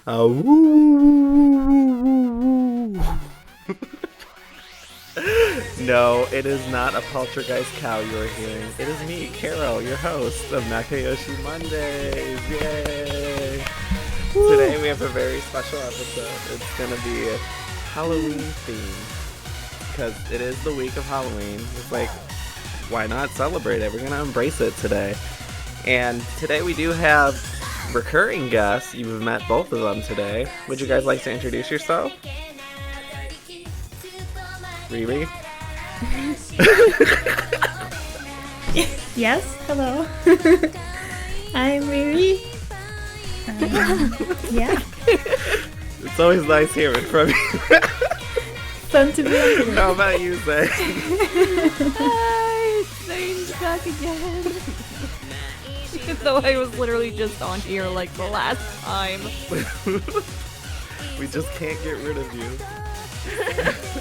Woo. No, it is not a poltergeist cow you are hearing. It is me, Kero, your host of Nakayoshi Mondays. Yay! Woo. Today we have a very special episode. It's going to be Halloween themed because it is the week of Halloween. It's like, why not celebrate it? We're going to embrace it today. And today we do have recurring guests. You've met both of them today. Would you guys like to introduce yourself? RiiRii? Yes, hello. I'm RiiRii. Yeah. It's always nice hearing from you. Fun to be here. How about you, Zange? Hi, Zange's back again. Even though I was literally just on here like the last time. We just can't get rid of you.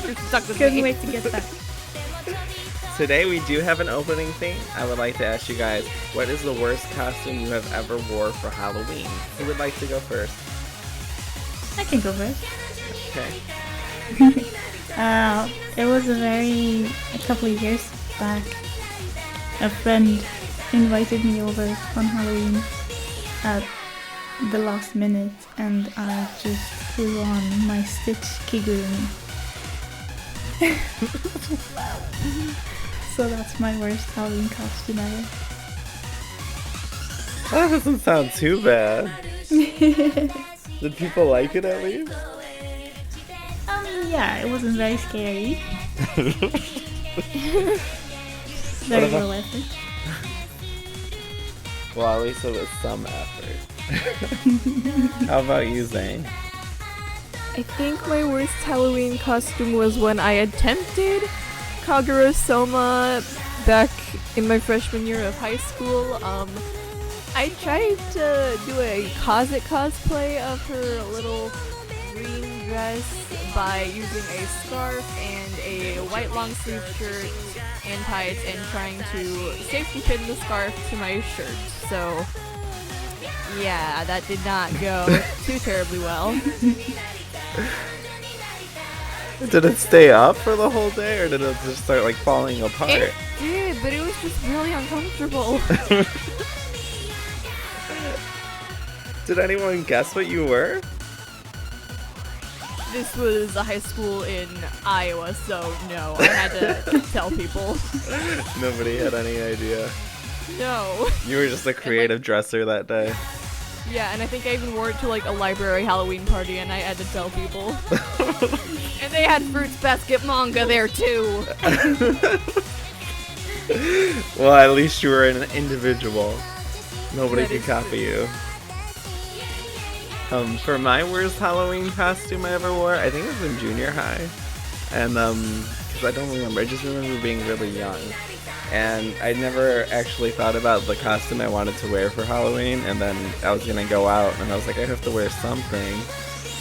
You're stuck with Couldn't me. wait to get back. Today we do have an opening theme. I would like to ask you guys, what is the worst costume you have ever wore for Halloween? Who would like to go first? I can go first. Okay. It was a couple of years back. A friend invited me over on Halloween at the last minute, and I just threw on my Stitch kigurumi. So that's my worst Halloween costume ever. That doesn't sound too bad. Did people like it at least? Yeah, it wasn't very scary. Very low effort. Well, at least it was some effort. How about you, Zane? I think my worst Halloween costume was when I attempted Kagura Soma back in my freshman year of high school. I tried to do a Kaze cosplay of her little green dress by using a scarf and a white long sleeve shirt and tights and trying to safety pin the scarf to my shirt. So yeah, that did not go too terribly well. Did it stay up for the whole day, or did it just start like falling apart? It did, but it was just really uncomfortable. Did anyone guess what you were? This was a high school in Iowa, so no, I had to tell people. Nobody had any idea. No. You were just a creative dresser that day. Yeah, and I think I even wore it to like a library Halloween party, and I had to tell people. And they had Fruits Basket manga there too. Well, at least you were an individual. Nobody That could is copy you. For my worst Halloween costume I ever wore, I think it was in junior high. And, because I don't remember, I just remember being really young. And I never actually thought about the costume I wanted to wear for Halloween, and then I was gonna go out, and I was like, I have to wear something.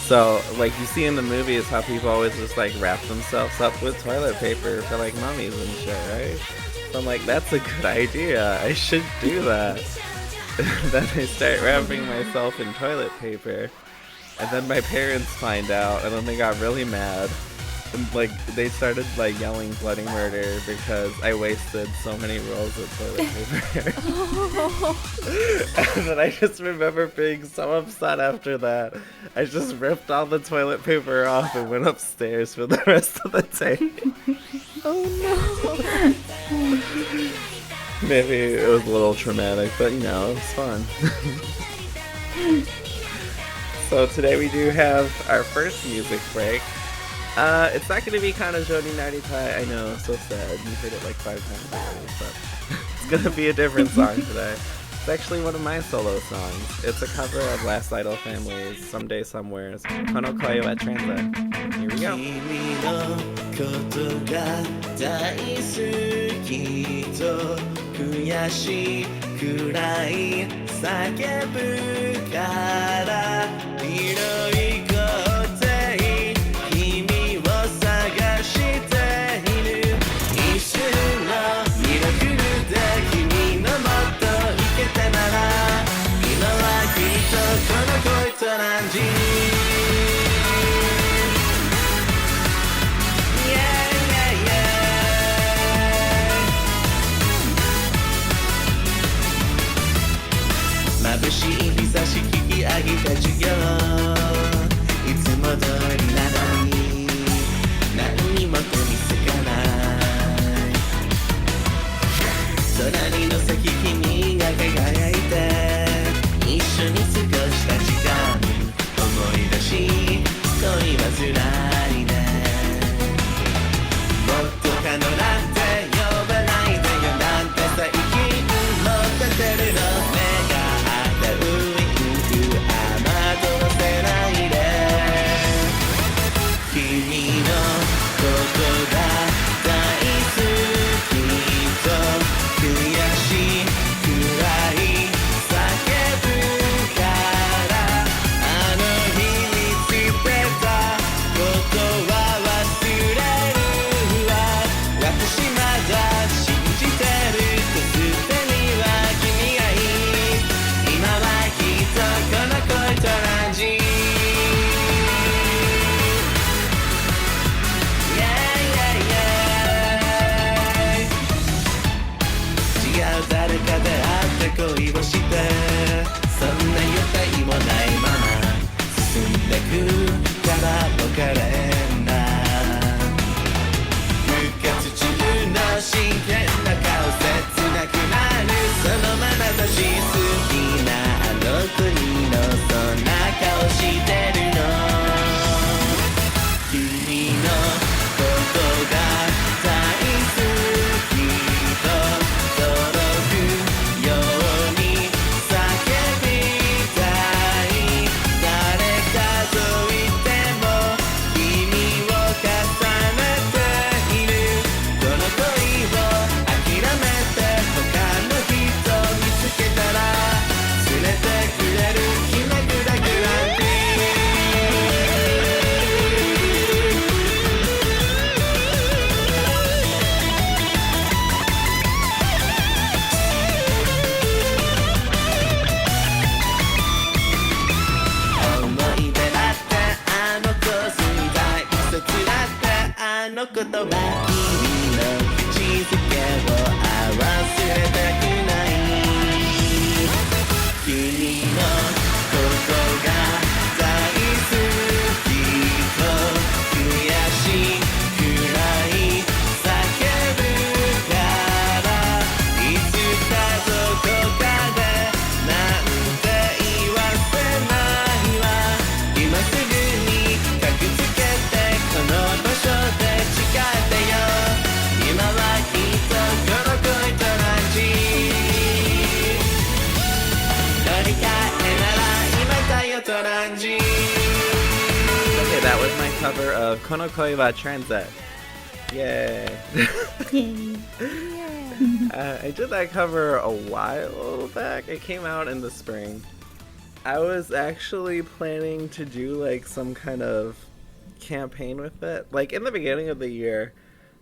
So, like, you see in the movies how people always just, like, wrap themselves up with toilet paper for, like, mummies and shit, right? So I'm like, that's a good idea. I should do that. Then I start wrapping myself in toilet paper, and then my parents find out, and then they got really mad. And, like, they started, like, yelling bloody murder because I wasted so many rolls of toilet paper. And then I just remember being so upset after that. I just ripped all the toilet paper off and went upstairs for the rest of the day. Oh no. Maybe it was a little traumatic, but, you know, it was fun. So today we do have our first music break. It's not going to be kind of Joni Naritai. I know, so sad. You've heard it like 5 times already, but it's going to be a different song today. It's actually one of my solo songs. It's a cover of Last Idol Family's Someday Somewhere's Kono Koi wa Transit. Here we go. 君のことが大好きと悔しいくらい叫ぶから広い声君を探している一瞬のミラクルで君のもっといけたなら今はきっとこの恋と同じぎた授業いつも通りなのに何にも手につかない空にの先君が輝いて一緒に過ごした時間思い出し恋は辛いねもっと可能なんて呼ばないでよなんて最近も立てるの目が合ったウインク雨戸せないで君のことが大好きと悔しいくらい叫ぶからあの日見つけたことは忘れるわ私まだ信じてるとすでには君がいい今はきっとこの恋と同じ違う誰かで会って恋をしてそんな予定もないまま進んでくから別れんな部活中の真剣な顔切なくなるその眼差し好きなあの子にのそんな顔してるの君のことが大好きと届くように叫びたい誰かといても君を重ねているこの恋を諦めて他の人見つけたら連れてくれる気まぐだグランプリ思い出だってあの子すみたい嘘つだってあの言葉君の口づけを忘れたくない君のことが大好きと悔しいくらい叫ぶからいつかどこかでなんて言わせないわ今すぐに駆けつけてこの場所で誓ってよ今はきっとこの恋と同じ乗り換えなら今だよと同じ Okay, that was my cover of Kono Koi wa Transit. Yay. Yay. I did that cover a while back. It came out in the spring. I was actually planning to do like some kind of campaign with it. Like in the beginning of the year,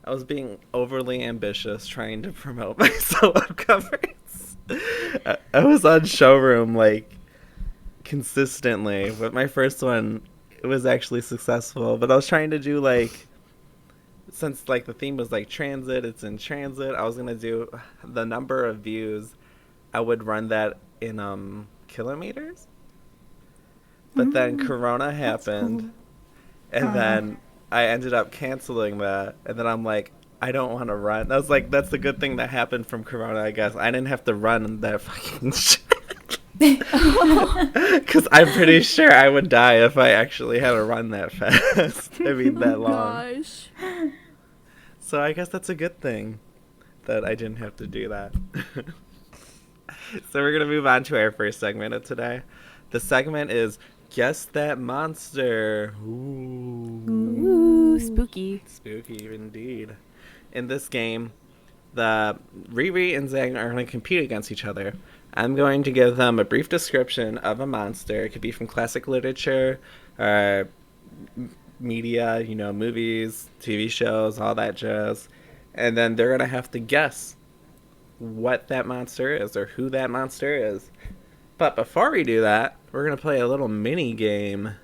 I was being overly ambitious trying to promote my solo covers. I was on Showroom like consistently, but my first one, it was actually successful. But I was trying to do like, since like the theme was like transit, it's in transit, I was gonna do the number of views. I would run that in kilometers. But then Corona happened, cool. and then I ended up canceling that. And then I'm like, I don't want to run. I was like, that's the good thing that happened from Corona, I guess. I didn't have to run that fucking shit. Because I'm pretty sure I would die if I actually had to run that fast. I mean, that long. Gosh. So I guess that's a good thing that I didn't have to do that. So we're going to move on to our first segment of today. The segment is Guess That Monster. Ooh, spooky. Spooky indeed. In this game, the RiiRii and Zange are going to compete against each other. I'm going to give them a brief description of a monster. It could be from classic literature, media, you know, movies, TV shows, all that jazz. And then they're going to have to guess what that monster is or who that monster is. But before we do that, we're going to play a little mini game.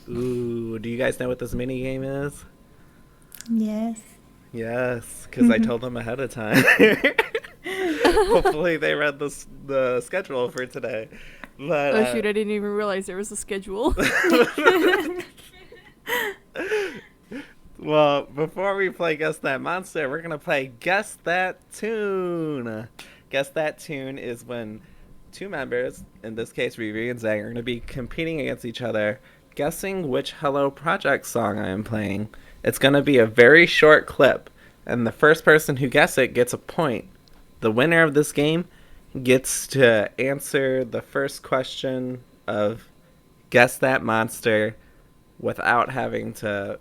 Ooh, do you guys know what this mini game is? Yes. Yes, because I told them ahead of time. Hopefully they read the schedule for today. But, Oh shoot, I didn't even realize there was a schedule. Well, before we play Guess That Monster, we're going to play Guess That Tune. Guess That Tune is when two members, in this case RiiRii and Zange, are going to be competing against each other, guessing which Hello Project song I am playing. It's going to be a very short clip, and the first person who guesses it gets a point. The winner of this game gets to answer the first question of Guess That Monster without having to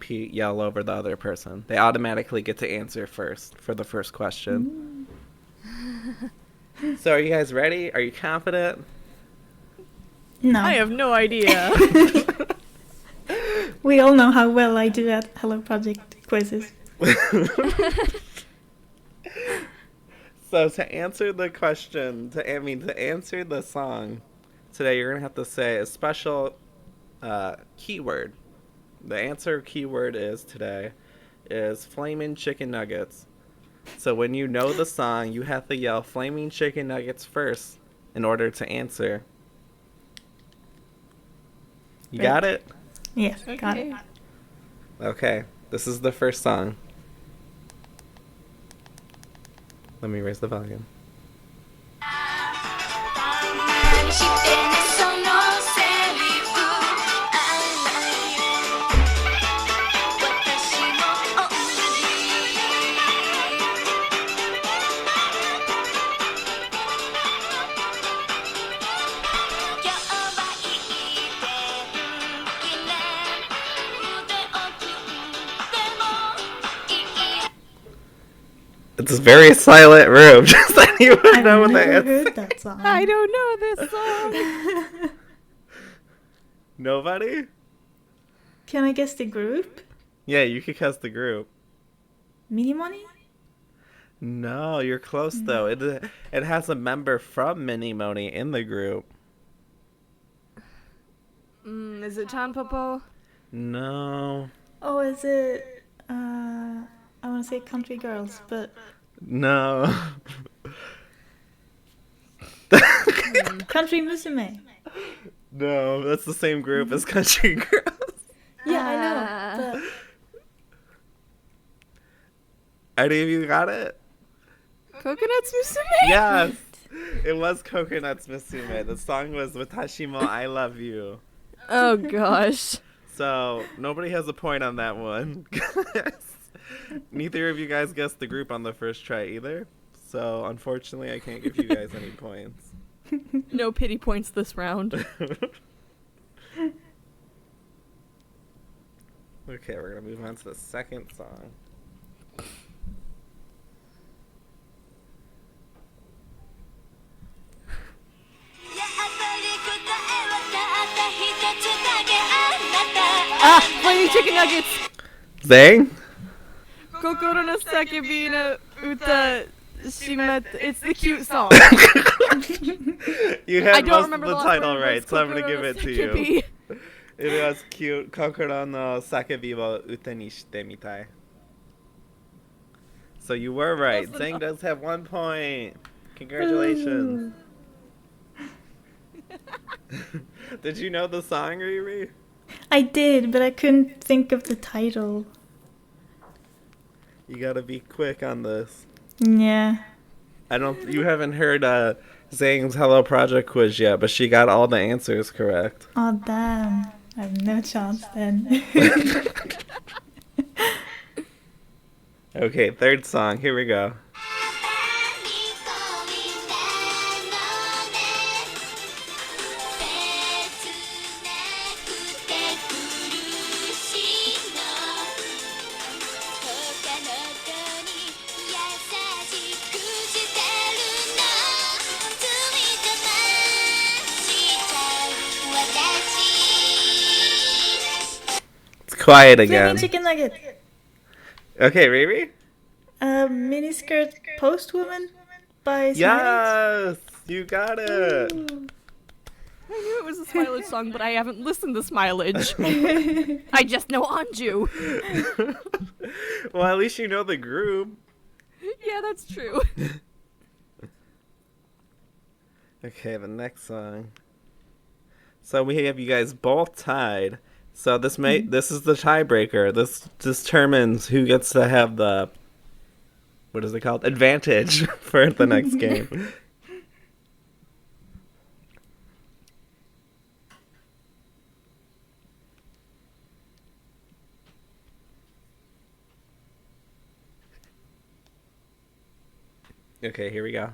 yell over the other person. They automatically get to answer first for the first question. So are you guys ready? Are you confident? No. I have no idea. We all know how well I do at Hello Project quizzes. So to answer the question, to answer the song, today you're going to have to say a special keyword. The answer keyword is Flamin' Chicken Nuggets. So when you know the song, you have to yell Flaming Chicken Nuggets first in order to answer. You got it? Yes, got it. Okay, this is the first song. Let me raise the volume. It's a very silent room, just that you would know what that I've never is. heard that song. I don't know this song. Nobody? Can I guess the group? Yeah, you could guess the group. Minimoni? No, you're close though. It has a member from Minimoni in the group. Is it Chanpopo? No. Oh, is it... I want to say Country Girls, but... No. Country Musume. No, that's the same group as Country Girls. Yeah, I know, but... Any of you got it? Coconuts Musume? Yes! It was Coconuts Musume. The song was Watashi mo I Love You. Oh gosh. So, nobody has a point on that one. Neither of you guys guessed the group on the first try either. So, unfortunately, I can't give you guys any points. No pity points this round. Okay, we're going to move on to the second song. Flaming Chicken Nuggets! Zang? Kokoro no sakebi no uta shimat. It's the cute song. You I had don't most of remember the the last title word, right, but so I'm going to Kokoro give no it to you. Sakebi. It was cute. Kokoro no sakebi wo uta ni shite mitai. So you were right. Close Zang enough. does have 1 point. Congratulations. Did you know the song, RiiRii? I did, but I couldn't think of the title. You gotta be quick on this. Yeah. You haven't heard Zang's Hello Project quiz yet, but she got all the answers correct. Oh, damn. I have no chance then. Okay, third song. Here we go. It's quiet again. Flaming Chicken Nugget. Okay, RiiRii? Miniskirt Postwoman by Smiley. Yes! You got it! Ooh. I knew it was a Smilage song, but I haven't listened to Smilage. I just know Anju. Well, at least you know the group. Yeah, that's true. Okay, the next song. So we have you guys both tied. So this is the tiebreaker. This determines who gets to have the, what is it called? Advantage for the next game. Okay, here we go.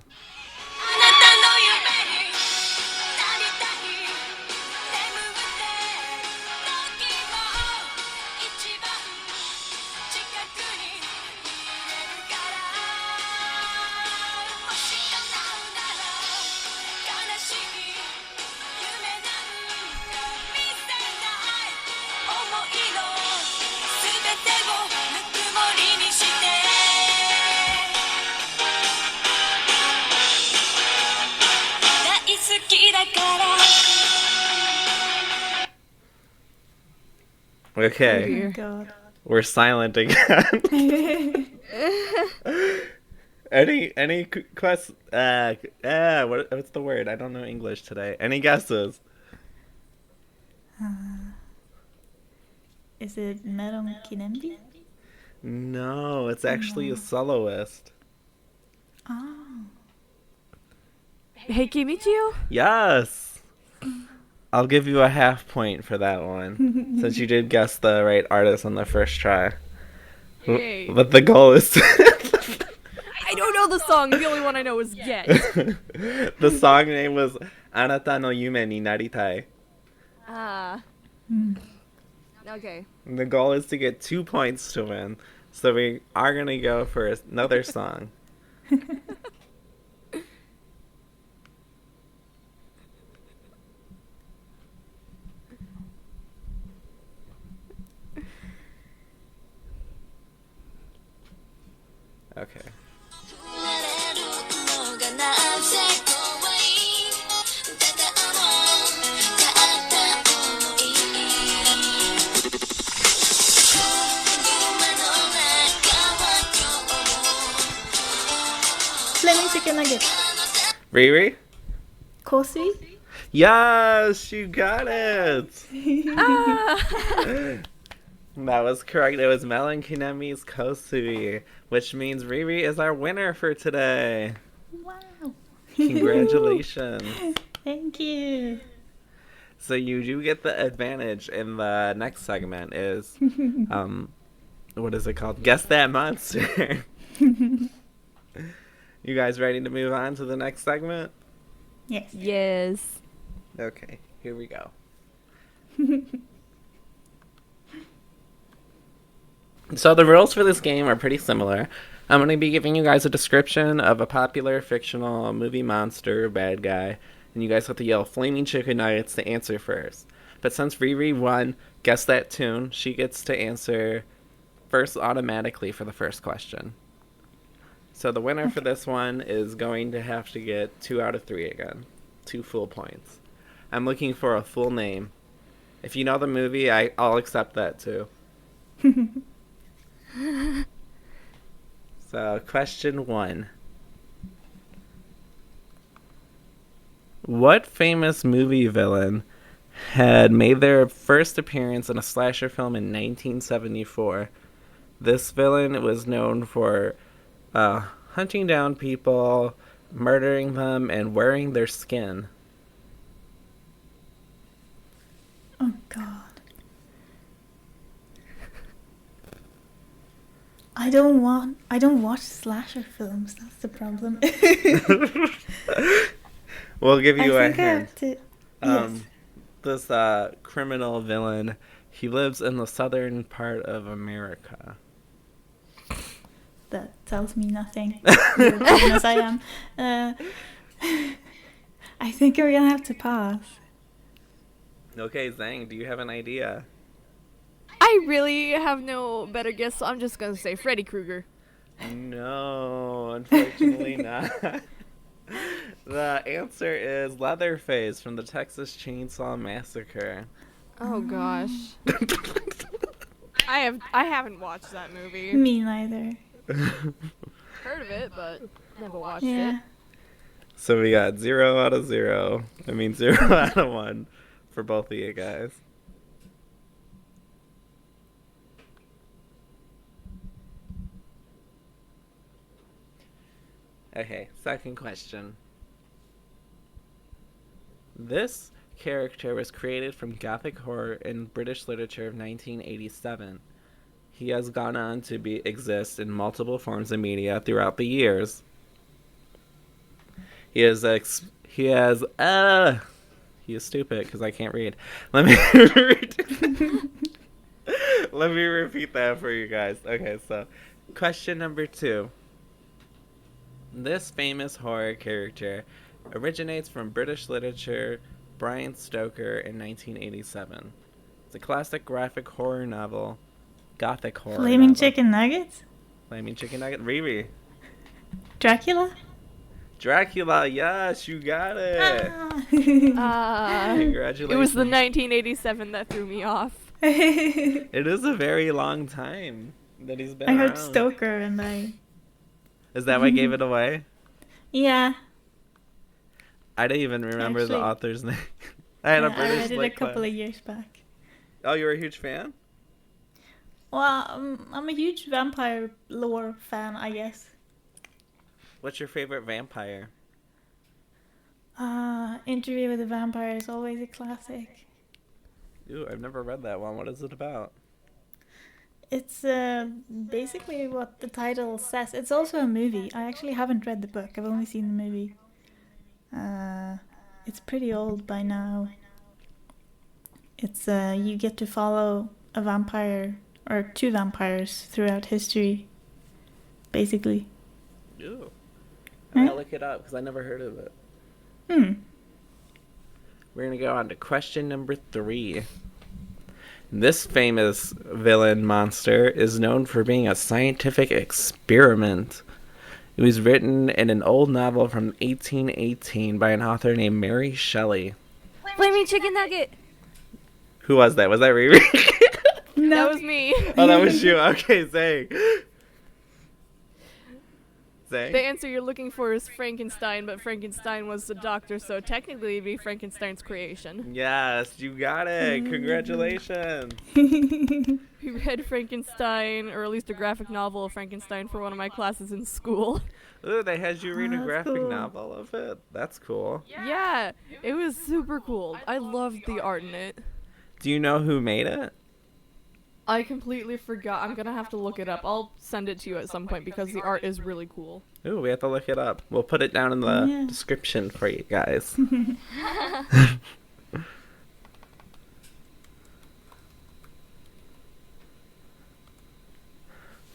Okay, Oh my god. we're silent again. Any quest? What's the word? I don't know English today. Any guesses? Is it Melon Kinembi? No, it's actually a soloist. Oh. Heiki Michio? Yes. I'll give you a half point for that one, since you did guess the right artist on the first try. Yay. But the goal is I don't know the song. The only one I know is Get. the song name was Anata no Yume ni Naritai. Ah. Okay. And the goal is to get 2 points to win. So we are going to go for another song. Okay. Flaming Chicken Nugget. RiiRii? Kosui? Yes, you got it. Ah. That was correct. It was Melon Kinemi's Kosui, which means RiiRii is our winner for today. Wow. Congratulations. Thank you. So you do get the advantage in the next segment is, what is it called? Guess That Monster. You guys ready to move on to the next segment? Yes. Yes. Okay, here we go. So the rules for this game are pretty similar. I'm going to be giving you guys a description of a popular fictional movie monster bad guy, and you guys have to yell Flaming Chicken Nuggets to answer first. But since RiiRii won Guess That Tune, she gets to answer first automatically for the first question. So the winner for this one is going to have to get 2 out of 3 again. 2 full points. I'm looking for a full name. If you know the movie, I'll accept that too. So, question 1. What famous movie villain had made their first appearance in a slasher film in 1974? This villain was known for hunting down people, murdering them, and wearing their skin. Oh god. I don't watch slasher films, that's the problem. We'll give you I a think I have hint. to yes. This criminal villain, he lives in the southern part of America. That tells me nothing. European as I am. I think we're gonna have to pass. Okay, Zhang, do you have an idea? I really have no better guess, so I'm just gonna say Freddy Krueger. No, unfortunately not. The answer is Leatherface from the Texas Chainsaw Massacre. Oh gosh. I haven't watched that movie. Me neither. Heard of it, but never watched Yeah. it. So we got 0 out of 0. I mean 0 out of 1 for both of you guys. Okay, second question. This character was created from Gothic horror in British literature of 1987. He has gone on to exist in multiple forms of media throughout the years. He is stupid because I can't read. Let me let me repeat that for you guys. Okay, so question number 2. This famous horror character originates from British literature, Bram Stoker in 1987. It's a classic graphic horror novel, Gothic horror Flaming novel. chicken nuggets? Flaming chicken nugget? RiiRii. Dracula? Dracula, yes, you got it. Congratulations. It was the 1987 that threw me off. It is a very long time that he's been I around. heard Stoker and I... Is that what gave it away? Yeah. I didn't even remember the Actually- author's name. I had a I British read it a like couple class. of years back. Oh, you were a huge fan? Well, I'm a huge vampire lore fan, I guess. What's your favorite vampire? Interview with a Vampire is always a classic. Ooh, I've never read that one. What is it about? It's basically what the title says. It's also a movie. I actually haven't read the book. I've only seen the movie. It's pretty old by now. It's you get to follow a vampire or 2 vampires throughout history, basically. Ooh. Hmm? I'm gonna look it up because I never heard of it. We're gonna go on to question number 3. This famous villain monster is known for being a scientific experiment. It was written in an old novel from 1818 by an author named Mary Shelley. Flaming chicken nugget! Who was that? Was that RiiRii? That was me. Oh, that was you. Okay, Zang. Zang? The answer you're looking for is Frankenstein, but Frankenstein was the doctor, so technically it'd be Frankenstein's creation. Yes, you got it. Congratulations. We read Frankenstein, or at least a graphic novel of Frankenstein, for one of my classes in school. Ooh, they had you read a That's graphic cool. novel of it. That's cool. Yeah, it was super cool. I loved the art in it. Do you know who made it? I completely forgot. I'm gonna have to look it up. I'll send it to you at some point because the art is really cool. Ooh, we have to look it up. We'll put it down in the Yeah. description for you guys.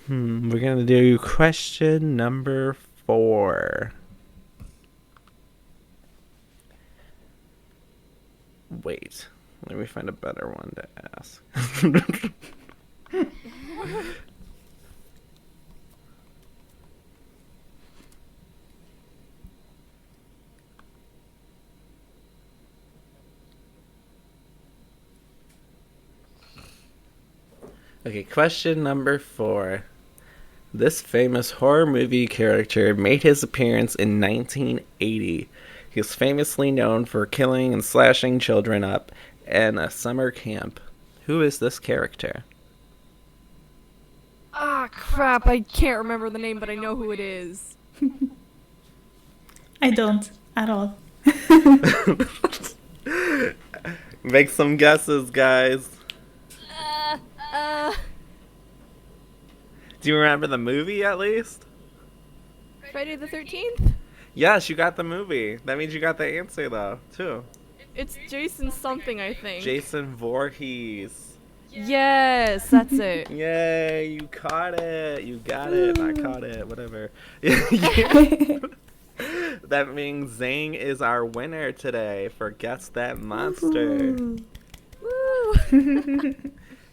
We're gonna do question number 4. Wait, let me find a better one to ask. Okay, question number 4. This famous horror movie character made his appearance in 1980. He is famously known for killing and slashing children up in a summer camp. Who is this character? Ah, crap. I can't remember the name, but I know who it is. I don't at all. Make some guesses, guys. Do you remember the movie at least? Friday the 13th? Yes, you got the movie. That means you got the answer, though, too. It's Jason something, I think. Jason Voorhees. Yes, that's it. Yay, you caught it. You got it. I caught it. Whatever. That means Zang is our winner today for Guess That Monster. Woo!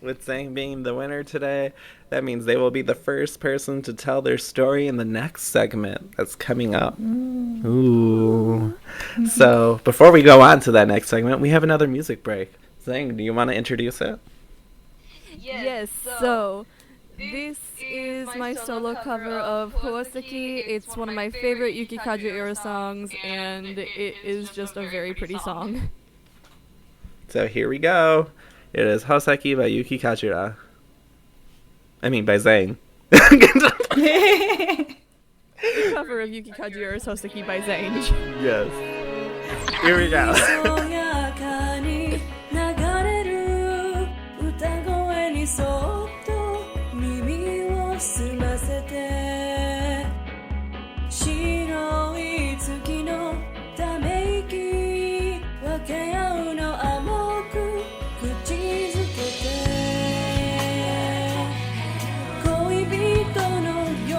With Zang being the winner today, that means they will be the first person to tell their story in the next segment that's coming up. Ooh. So, before we go on to that next segment, we have another music break. Zang, do you want to introduce it? Yes, so This is my solo cover of Hoaseki. It's one of my favorite Yuki Kajiura songs, and it is just a very pretty song. So here we go. It is Hoseki by Yuki Kajira. I mean, by Zange. The cover of Yuki Kajiura's Hoseki by Zange. Yes. Here we go. やかに流れる歌声にそっと耳を澄ませて白い月のため息分け合うの甘く口づけて恋人のよ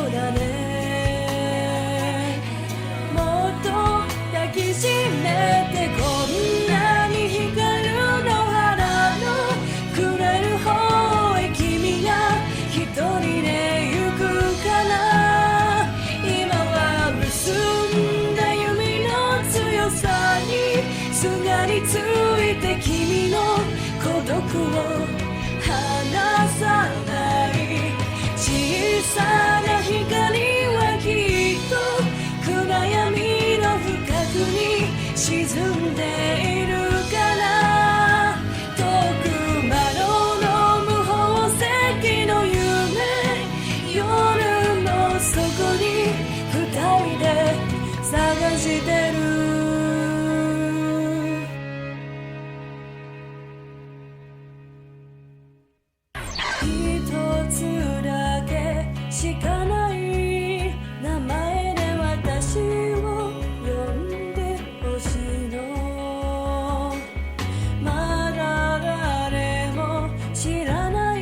うだねもっと抱きしめてこんなに光る野原のくれる方へ君が一人で行くから今は結んだ弓の強さにすがりついて君の孤独を離さない小さな光はきっと暗闇の深くに沈んでいるから遠く窓の無宝石の夢夜の底に二人で探してる一つだけしかない名前で私を呼んでほしいのまだ誰も知らない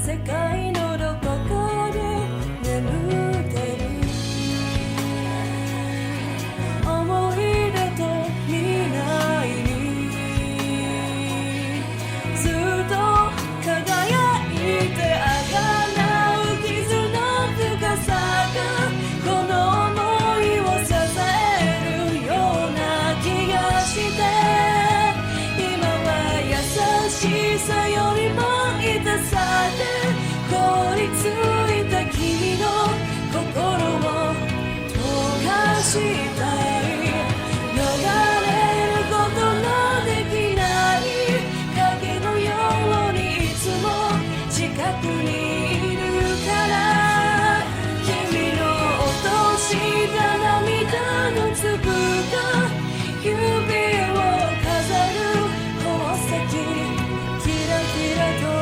世界のどこかで眠ってる思い出と未来にずっと輝いてあがなう傷の深さがこの想いを支えるような気がして今は優しさよりも痛さで凍りついた君の心を溶かしたい逃れることのできない影のようにいつも近くにいるから君の落とした涙の粒が指を飾る宝石キラキラと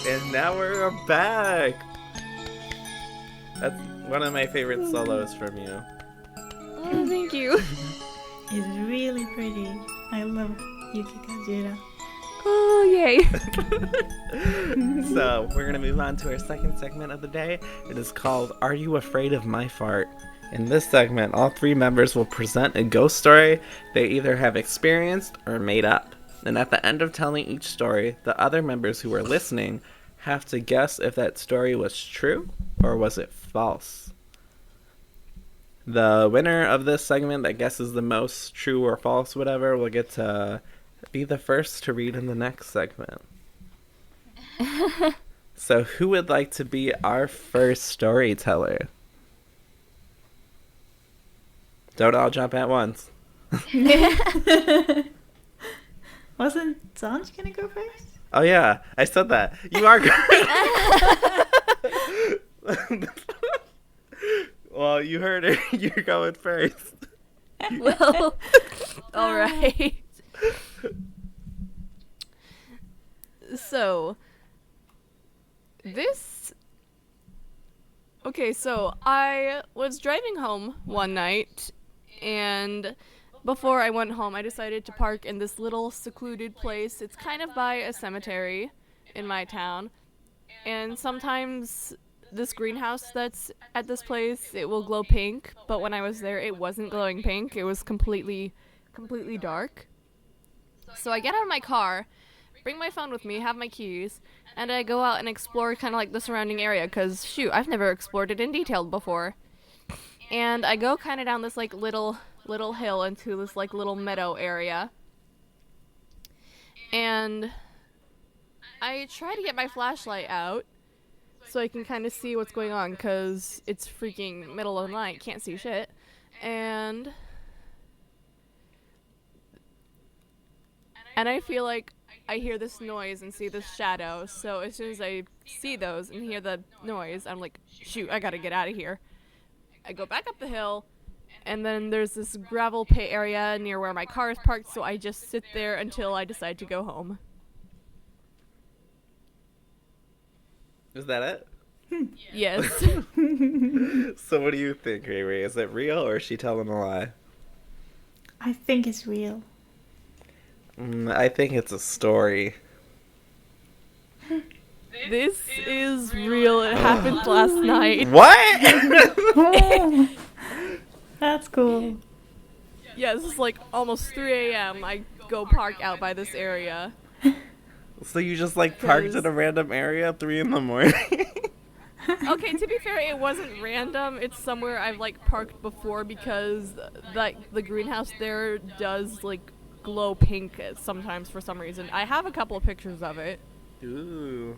And now we're back. That's one of my favorite solos from you. Oh, thank you. It's really pretty. I love Yuki Kajira. Oh, yay. So, we're going to move on to our second segment of the day. It is called Are You Afraid of My Fart? In this segment, all three members will present a ghost story they either have experienced or made up. And at the end of telling each story, the other members who are listening have to guess if that story was true or was it false. The winner of this segment that guesses the most true or false, whatever, will get to be the first to read in the next segment. So who would like to be our first storyteller? Don't all jump at once. Wasn't Zange gonna go first? Oh yeah, I said that. You are good. Well, you heard it. You're going first. Well, alright. So, Okay, so I was driving home one night, and before I went home, I decided to park in this little secluded place. It's kind of by a cemetery in my town, and sometimes this greenhouse that's at this place, it will glow pink, but when I was there, it wasn't glowing pink. It was completely dark. So I get out of my car, bring my phone with me, have my keys, and I go out and explore kind of like the surrounding area, because, shoot, I've never explored it in detail before. And I go kind of down this, like, little hill into this, like, little meadow area. And I try to get my flashlight out so I can kind of see what's going on, because it's freaking middle of the night, can't see shit. And I feel like I hear this noise and see this shadow, so as soon as I see those and hear the noise, I'm like, shoot, I gotta get out of here. I go back up the hill, and then there's this gravel pit area near where my car is parked, so I just sit there until I decide to go home. Is that it? Yes. So what do you think, RiiRii? Is it real or is she telling a lie? I think it's real. I think it's a story. This is real. It happened last night. What? Oh, that's cool. Yeah, this is like almost 3 a.m. I go park out by this area. So you just like parked in a random area at 3 a.m? Okay, to be fair, it wasn't random. It's somewhere I've like parked before, because like the greenhouse there does like glow pink sometimes for some reason. I have a couple of pictures of it. Ooh.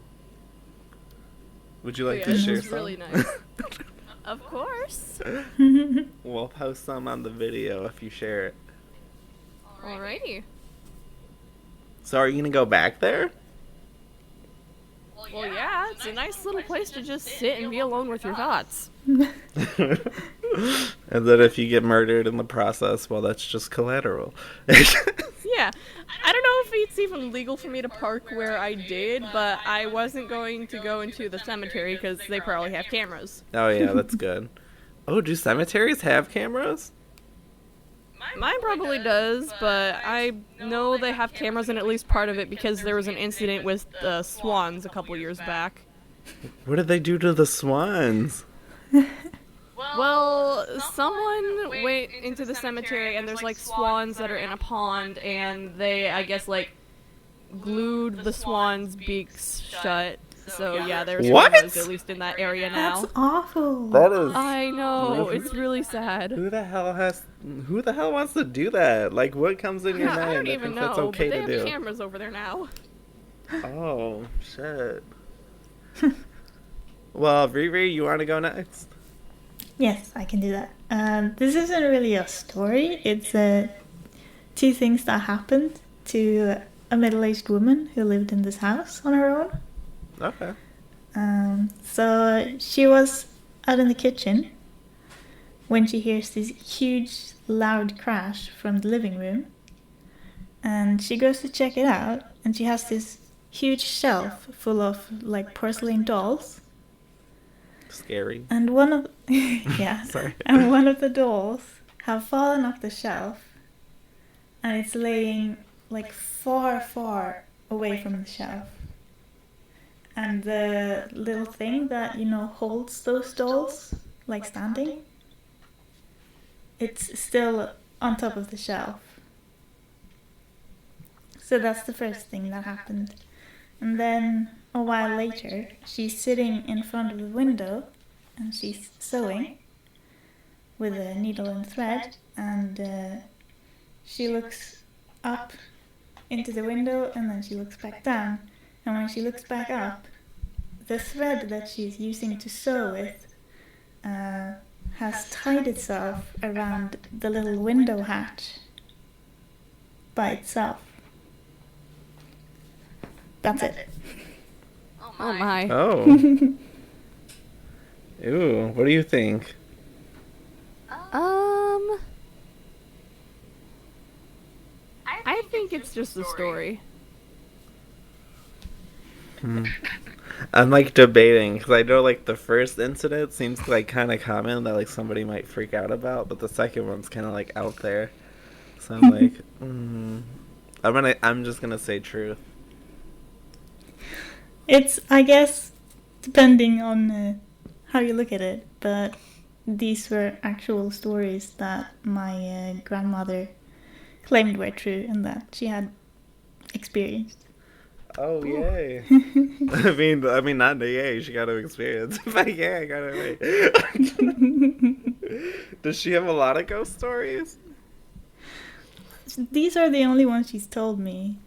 Would you like Yeah, to share it's some? really nice. Of course. We'll post some on the video if you share it. Alrighty. So are you gonna go back there? Well, yeah, it's a nice little place to just sit and be alone with your thoughts. And then if you get murdered in the process, well, that's just collateral. Yeah. I don't know if it's even legal for me to park where I did, but I wasn't going to go into the cemetery because they probably have cameras. Oh yeah, that's good. Oh, do cemeteries have cameras? Mine probably does, but I know they have cameras in at least part of it because there was an incident with the swans a couple years back. What did they do to the swans? Well, someone went into the cemetery and there's like swans that are in a pond, and they, I guess, like glued the swans' beaks shut. So yeah, there's What? rumors, at least in that area now. That's awful. That is. I know, it's really sad. Who the hell wants to do that? Like, what comes in your I mind don't that even thinks know, that's okay but they to have do? cameras over there now. Oh shit. Well, RiiRii, you want to go next? Yes, I can do that. This isn't really a story. It's two things that happened to a middle-aged woman who lived in this house on her own. Okay. So she was out in the kitchen when she hears this huge, loud crash from the living room. And she goes to check it out, and she has this huge shelf full of like porcelain dolls. Scary. And one of yeah, Sorry. and one of the dolls have fallen off the shelf, and it's laying like far, far away from the shelf. And the little thing that, holds those dolls, like standing, it's still on top of the shelf. So that's the first thing that happened. And then a while later, she's sitting in front of the window and she's sewing with a needle and thread, and she looks up into the window and then she looks back down. And when she looks back up, the thread that she's using to sew with has tied itself around the little window hatch by itself. That's it. Oh my. Oh. Ew, what do you think? I think it's just a story. I'm like debating because I know like the first incident seems like kind of common that like somebody might freak out about, but the second one's kind of like out there. So I'm like, I'm just gonna say truth. It's, I guess, depending on how you look at it, but these were actual stories that my grandmother claimed were true and that she had experienced. Oh yay! I mean, not the yay. She got to experience, but yeah, I got it right. Does she have a lot of ghost stories? These are the only ones she's told me.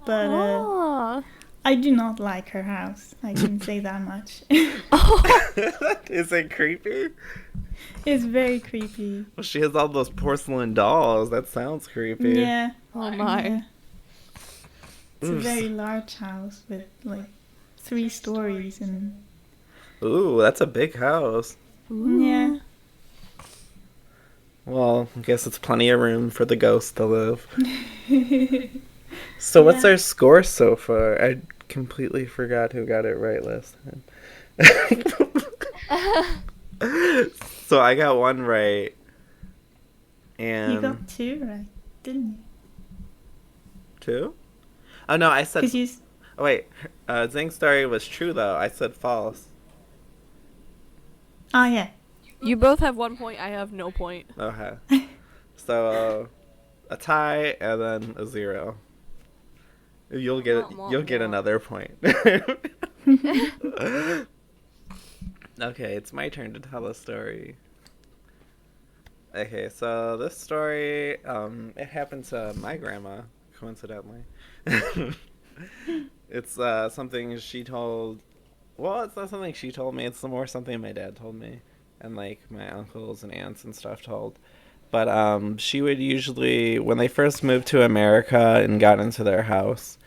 But I do not like her house. I can say that much. Is it creepy? It's very creepy. Well, she has all those porcelain dolls. That sounds creepy. Yeah. Oh my. Yeah. It's a very large house with like 3 stories and. Ooh, that's a big house. Yeah. Well, I guess it's plenty of room for the ghost to live. So what's our score so far? I completely forgot who got it right last time. So I got 1 right. And You got 2 right, didn't you? 2? Oh no, I said... You... Oh wait, Zange's story was true though. I said false. Oh yeah. You both have 1 point, I have no point. Okay. So a tie and then a 0. You'll get another point. Okay, it's my turn to tell a story. Okay, so this story, it happened to my grandma, coincidentally. It's something she told... Well, it's not something she told me, it's more something my dad told me. And, like, my uncles and aunts and stuff told. But she would usually, when they first moved to America and got into their house,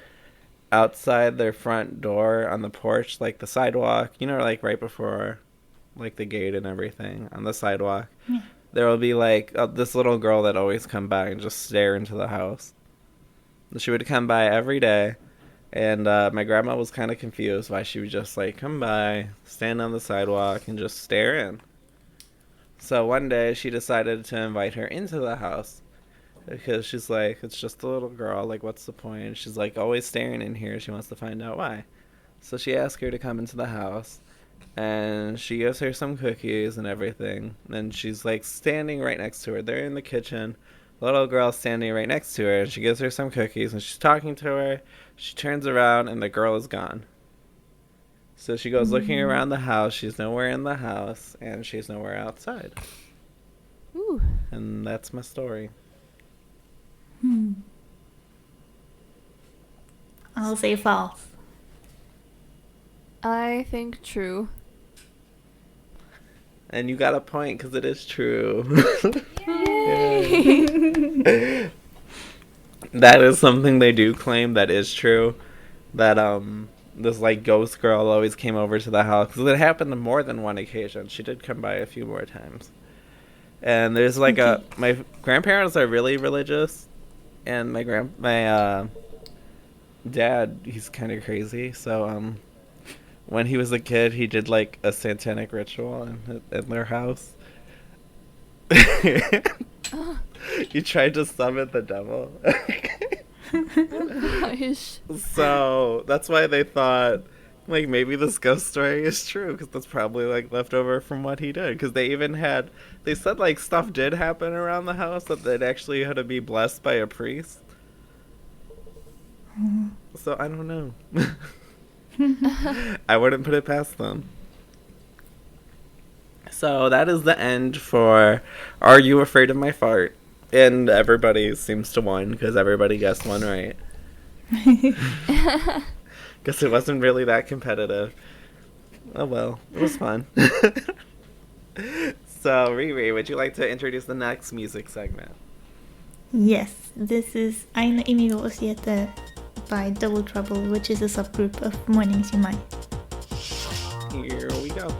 outside their front door on the porch, like the sidewalk, like right before, like the gate and everything, on the sidewalk, there will be like this little girl that always come by and just stare into the house. She would come by every day, and my grandma was kind of confused why she would just like come by, stand on the sidewalk, and just stare in. So one day she decided to invite her into the house. Because she's like, it's just a little girl, like, what's the point? And she's like, always staring in here, she wants to find out why. So she asked her to come into the house, and she gives her some cookies and everything. And she's, like, standing right next to her. They're in the kitchen. The little girl's standing right next to her, and she gives her some cookies, and she's talking to her. She turns around, and the girl is gone. So she goes looking around the house. She's nowhere in the house, and she's nowhere outside. Ooh. And that's my story. I'll say false. I think true. And you got a point because it is true. Yay! That is something they do claim that is true. That this like ghost girl always came over to the house because it happened on more than one occasion. She did come by a few more times. And there's like my grandparents are really religious, and my dad, he's kind of crazy. So when he was a kid, he did like a satanic ritual in their house. He tried to summon the devil. Gosh. So that's why they thought, like, maybe this ghost story is true, because that's probably, like, left over from what he did. Because they said, like, stuff did happen around the house that they'd actually had to be blessed by a priest. So I don't know. I wouldn't put it past them. So that is the end for Are You Afraid of My Fart? And everybody seems to win because everybody guessed one right. Guess it wasn't really that competitive. Oh well, it was fun. So, RiiRii, would you like to introduce the next music segment? Yes, this is Aina Imi wo Oshiete by Double Trouble, which is a subgroup of Morning Shimai. Here we go.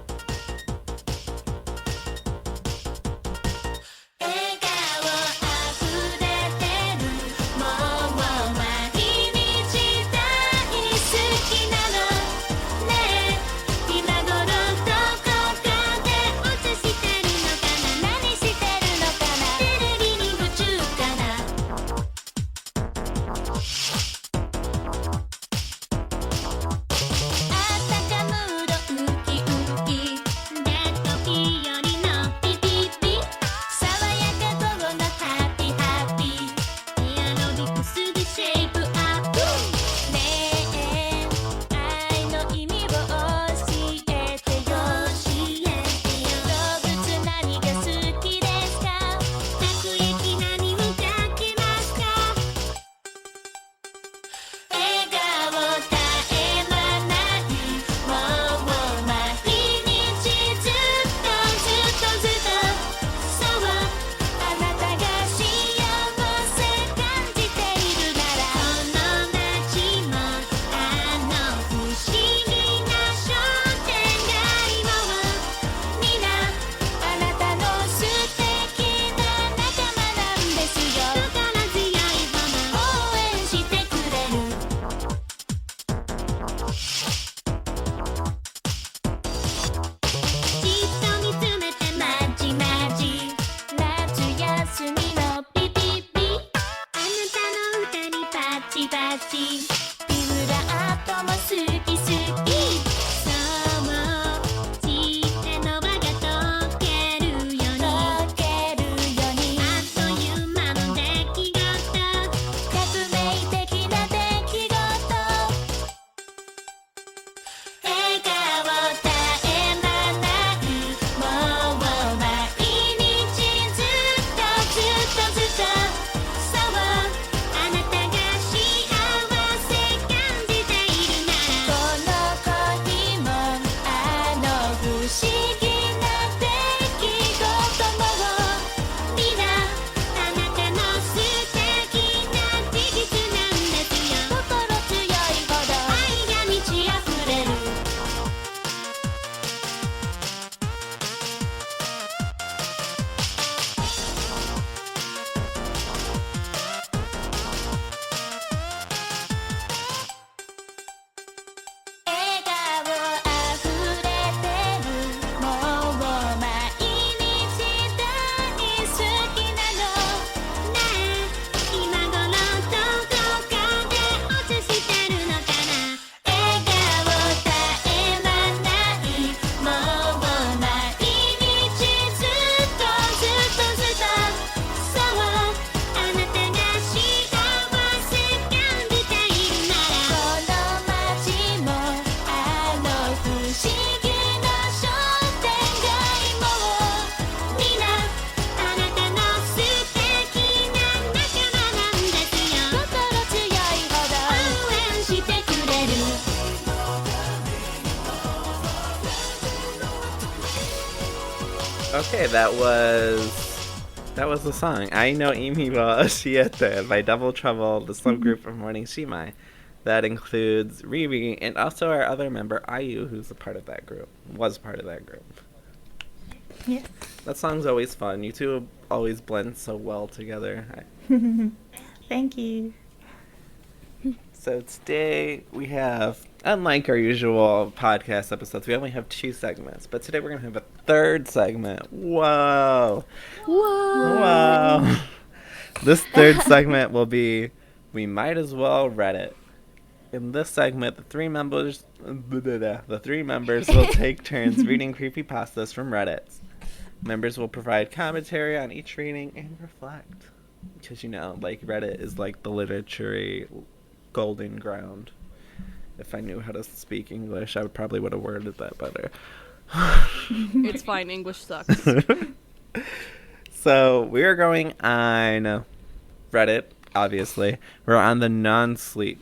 'Kay, that was the song. I know Imi wa Oshiete by Double Trouble, the subgroup of Morning Shimai. That includes RiiRii and also our other member, Ayu, who's a part of that group. Was part of that group. Yes. That song's always fun. You two always blend so well together. Thank you. So today we have, unlike our usual podcast episodes, we only have 2 segments. But today we're going to have a 3rd segment. Whoa. Whoa. Whoa. This 3rd segment will be we might as well Reddit. In this segment, the three members will take turns reading creepypastas from Reddit. Members will provide commentary on each reading and reflect. Because, Reddit is like the literary golden ground. If I knew how to speak English, I probably would have worded that better. It's fine, English sucks. So, we are going on Reddit, obviously. We're on the no sleep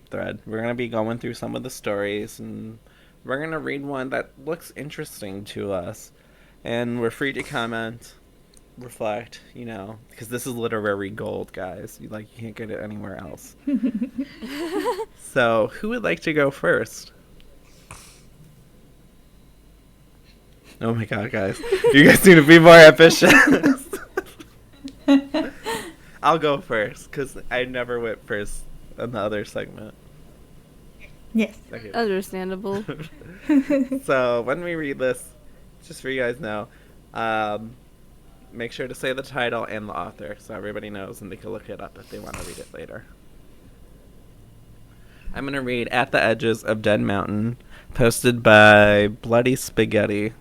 thread. We're going to be going through some of the stories, and we're going to read one that looks interesting to us. And we're free to comment, reflect, because this is literary gold, guys. You can't get it anywhere else. So, who would like to go first? Oh my god, guys. You guys need to be more ambitious. I'll go first, because I never went first in the other segment. Yes. Okay. Understandable. So, when we read this, just so you guys know, make sure to say the title and the author so everybody knows and they can look it up if they want to read it later. I'm going to read At the Edges of Dead Mountain, posted by Bloody Spaghetti.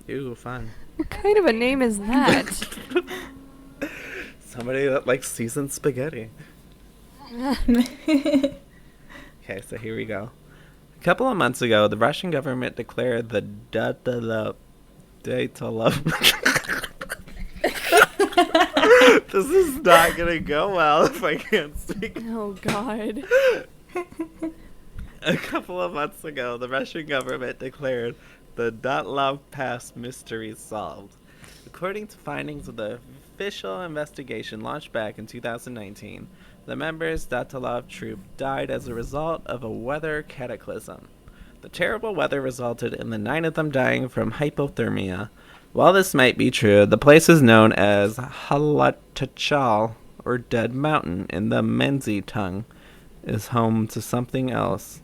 Ooh, fun. What kind of a name is that? Somebody that likes seasoned spaghetti. Okay, so here we go. A couple of months ago, the Russian government declared the Data Love. This is not gonna go well if I can't speak. Oh god. A couple of months ago, the Russian government declared the Dyatlov Pass mystery solved. According to findings of the official investigation launched back in 2019, the members' Dyatlov troop died as a result of a weather cataclysm. The terrible weather resulted in the 9 of them dying from hypothermia. While this might be true, the place is known as Halatachal, or Dead Mountain, in the Manzi tongue, is home to something else.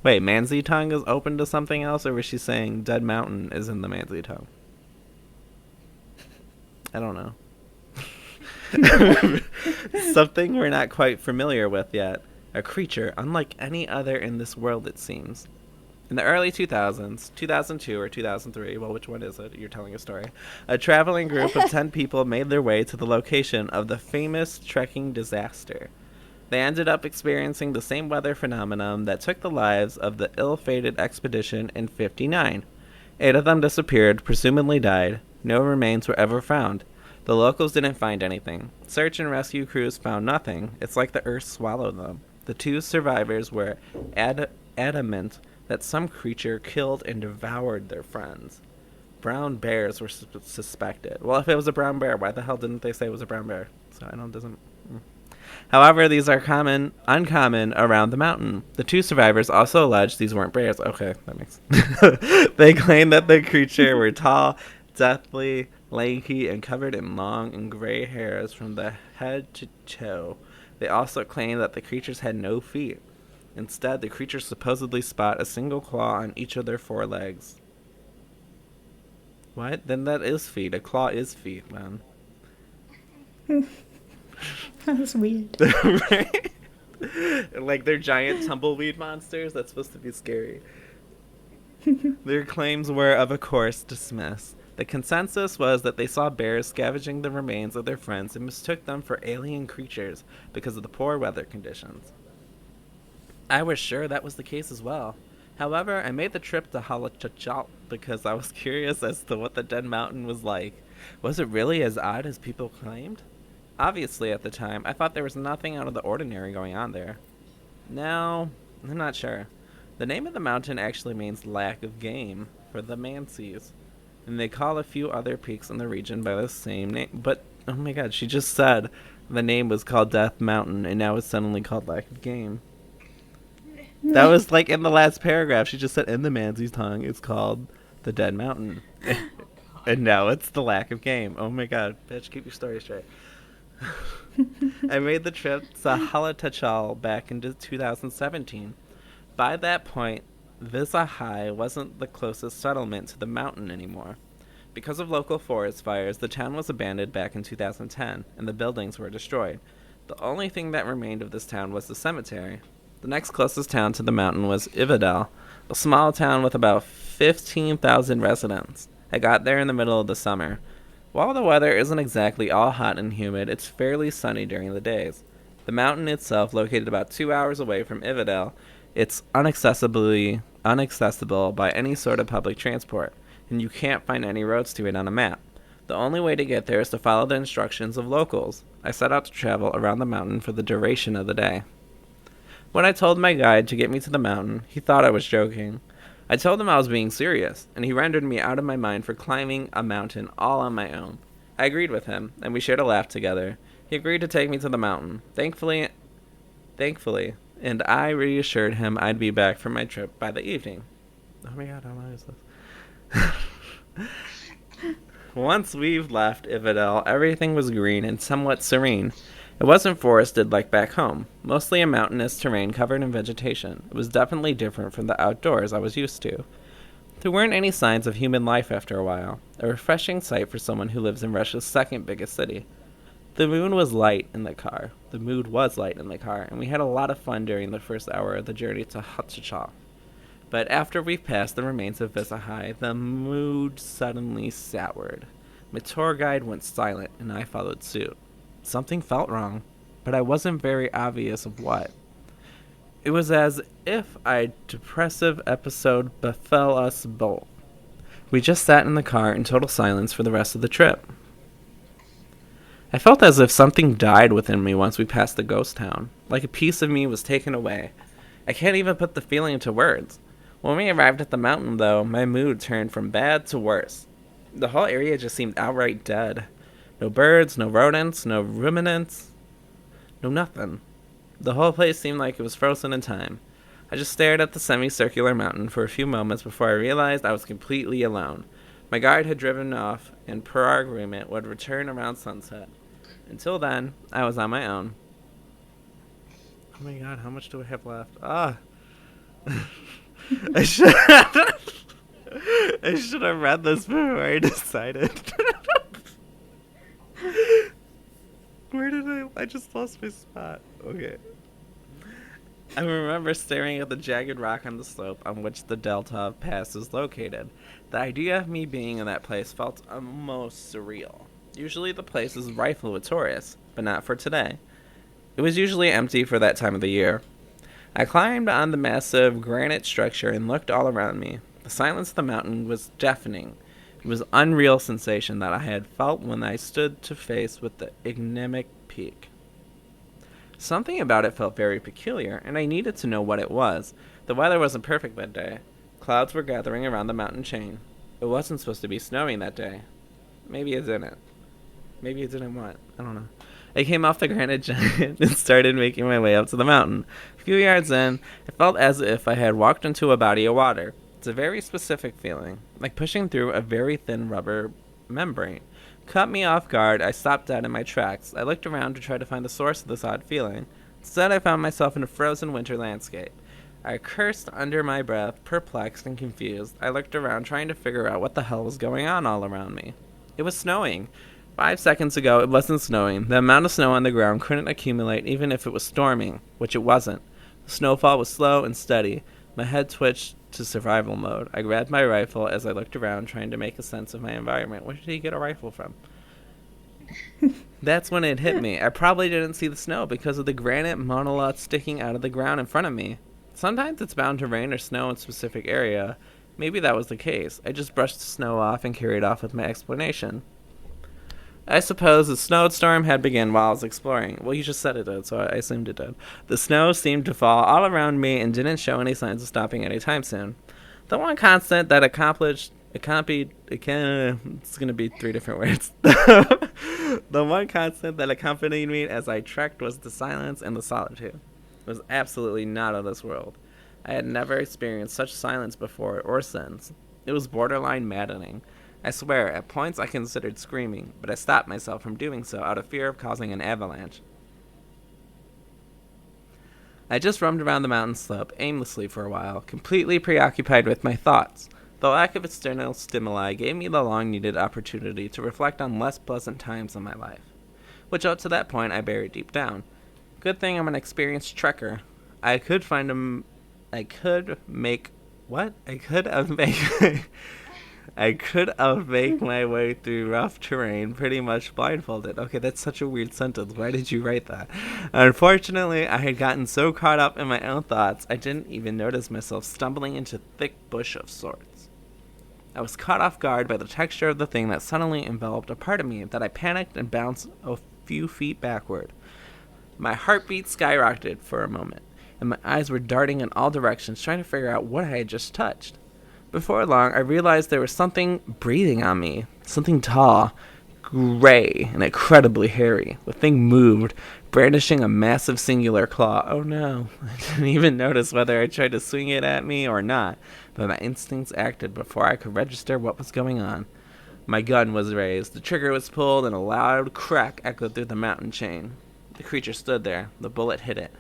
Wait, Manzi tongue is open to something else, or was she saying Dead Mountain is in the Manzi tongue? I don't know. Something we're not quite familiar with yet. A creature unlike any other in this world, it seems. In the early 2000s, 2002 or 2003, well, which one is it? You're telling a story. A traveling group of 10 people made their way to the location of the famous trekking disaster. They ended up experiencing the same weather phenomenon that took the lives of the ill-fated expedition in '59. 8 of them disappeared, presumably died. No remains were ever found. The locals didn't find anything. Search and rescue crews found nothing. It's like the earth swallowed them. The 2 survivors were adamant that some creature killed and devoured their friends. Brown bears were suspected. Well, if it was a brown bear, why the hell didn't they say it was a brown bear? So I don't, doesn't... However, these are uncommon around the mountain. The 2 survivors also alleged these weren't bears. Okay, that makes... They claimed that the creature were tall, deathly, lanky, and covered in long and gray hairs from the head to toe. They also claimed that the creatures had no feet. Instead, the creatures supposedly spot a single claw on each of their 4 legs. What? Then that is feet. A claw is feet, man. That's weird. Right? Like they're giant tumbleweed monsters. That's supposed to be scary. Their claims were, of course, dismissed. The consensus was that they saw bears scavenging the remains of their friends and mistook them for alien creatures because of the poor weather conditions. I was sure that was the case as well. However, I made the trip to Halachachal because I was curious as to what the Dead Mountain was like. Was it really as odd as people claimed? Obviously, at the time, I thought there was nothing out of the ordinary going on there. Now, I'm not sure. The name of the mountain actually means lack of game for the Manseys, and they call a few other peaks in the region by the same name. But, oh my god, she just said the name was called Death Mountain, and now it's suddenly called lack of game. That was like in the last paragraph. She just said in the Manseys tongue, it's called the Dead Mountain. And now it's the lack of game. Oh my god, bitch, keep your story straight. I made the trip to Halatachal back in 2017. By that point, Vizahai wasn't the closest settlement to the mountain anymore. Because of local forest fires, the town was abandoned back in 2010, and the buildings were destroyed. The only thing that remained of this town was the cemetery. The next closest town to the mountain was Ivedal, a small town with about 15,000 residents. I got there in the middle of the summer. While the weather isn't exactly all hot and humid, it's fairly sunny during the days. The mountain itself, located about 2 hours away from Ivedal, it's inaccessible by any sort of public transport, and you can't find any roads to it on a map. The only way to get there is to follow the instructions of locals. I set out to travel around the mountain for the duration of the day. When I told my guide to get me to the mountain, he thought I was joking. I told him I was being serious, and he rendered me out of my mind for climbing a mountain all on my own. I agreed with him, and we shared a laugh together. He agreed to take me to the mountain. Thankfully, and I reassured him I'd be back from my trip by the evening. Oh my god, how long is this? Once we've left Ivedal, everything was green and somewhat serene. It wasn't forested like back home, mostly a mountainous terrain covered in vegetation. It was definitely different from the outdoors I was used to. There weren't any signs of human life after a while, a refreshing sight for someone who lives in Russia's second biggest city. The mood was light in the car, and we had a lot of fun during the first hour of the journey to Hachicha. But after we passed the remains of Visahai, the mood suddenly soured. My tour guide went silent, and I followed suit. Something felt wrong, but I wasn't very obvious of what. It was as if a depressive episode befell us both. We just sat in the car in total silence for the rest of the trip. I felt as if something died within me once we passed the ghost town, like a piece of me was taken away. I can't even put the feeling into words. When we arrived at the mountain, though, my mood turned from bad to worse. The whole area just seemed outright dead. No birds, no rodents, no ruminants, no nothing. The whole place seemed like it was frozen in time. I just stared at the semicircular mountain for a few moments before I realized I was completely alone. My guide had driven off, and per our agreement, would return around sunset. Until then, I was on my own. Oh my god, how much do I have left? I should have read this before I decided. Where did I just lost my spot. Okay. I remember staring at the jagged rock on the slope on which the Delta Pass is located. The idea of me being in that place felt almost surreal. Usually the place is rife with tourists, but not for today. It was usually empty for that time of the year. I climbed on the massive granite structure and looked all around me. The silence of the mountain was deafening. It was an unreal sensation that I had felt when I stood to face with the enigmatic peak. Something about it felt very peculiar, and I needed to know what it was. The weather wasn't perfect that day. Clouds were gathering around the mountain chain. It wasn't supposed to be snowing that day. Maybe it didn't. Maybe it didn't what? I don't know. I came off the granite giant and started making my way up to the mountain. A few yards in, it felt as if I had walked into a body of water. It's a very specific feeling, like pushing through a very thin rubber membrane. Caught me off guard, I stopped dead in my tracks. I looked around to try to find the source of this odd feeling. Instead, I found myself in a frozen winter landscape. I cursed under my breath, perplexed and confused. I looked around, trying to figure out what the hell was going on all around me. It was snowing. 5 seconds ago, it wasn't snowing. The amount of snow on the ground couldn't accumulate even if it was storming, which it wasn't. The snowfall was slow and steady. My head twitched to survival mode. I grabbed my rifle as I looked around, trying to make a sense of my environment. Where did he get a rifle from? That's when it hit me. I probably didn't see the snow because of the granite monolith sticking out of the ground in front of me. Sometimes it's bound to rain or snow in a specific area. Maybe that was the case. I just brushed the snow off and carried off with my explanation. I suppose the snowstorm had begun while I was exploring. Well, you just said it did, so I assumed it did. The snow seemed to fall all around me and didn't show any signs of stopping anytime soon. The one constant that it's going to be 3 different words. The one constant that accompanied me as I trekked was the silence and the solitude. It was absolutely not of this world. I had never experienced such silence before or since. It was borderline maddening. I swear, at points I considered screaming, but I stopped myself from doing so out of fear of causing an avalanche. I just roamed around the mountain slope aimlessly for a while, completely preoccupied with my thoughts. The lack of external stimuli gave me the long-needed opportunity to reflect on less pleasant times in my life, which up to that point I buried deep down. Good thing I'm an experienced trekker. I could find him. I could make. What? I could have make. I could have make my way through rough terrain pretty much blindfolded. Okay, that's such a weird sentence. Why did you write that? Unfortunately, I had gotten so caught up in my own thoughts, I didn't even notice myself stumbling into a thick bush of sorts. I was caught off guard by the texture of the thing that suddenly enveloped a part of me that I panicked and bounced a few feet backward. My heartbeat skyrocketed for a moment, and my eyes were darting in all directions trying to figure out what I had just touched. Before long, I realized there was something breathing on me. Something tall, gray, and incredibly hairy. The thing moved, brandishing a massive singular claw. Oh no. I didn't even notice whether I tried to swing it at me or not, but my instincts acted before I could register what was going on. My gun was raised, the trigger was pulled, and a loud crack echoed through the mountain chain. The creature stood there. The bullet hit it.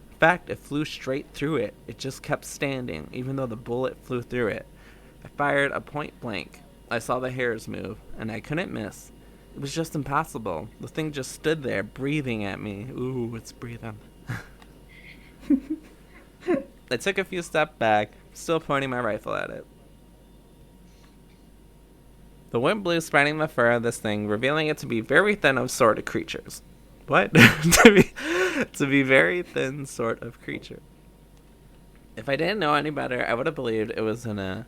In fact, it flew straight through it. It just kept standing, even though the bullet flew through it. I fired a point blank. I saw the hairs move, and I couldn't miss. It was just impossible. The thing just stood there, breathing at me. Ooh, it's breathing. I took a few steps back, still pointing my rifle at it. The wind blew, spreading the fur of this thing, revealing it to be very thin of sort of creatures. What? to be very thin sort of creature. If I didn't know any better, I would have believed it was an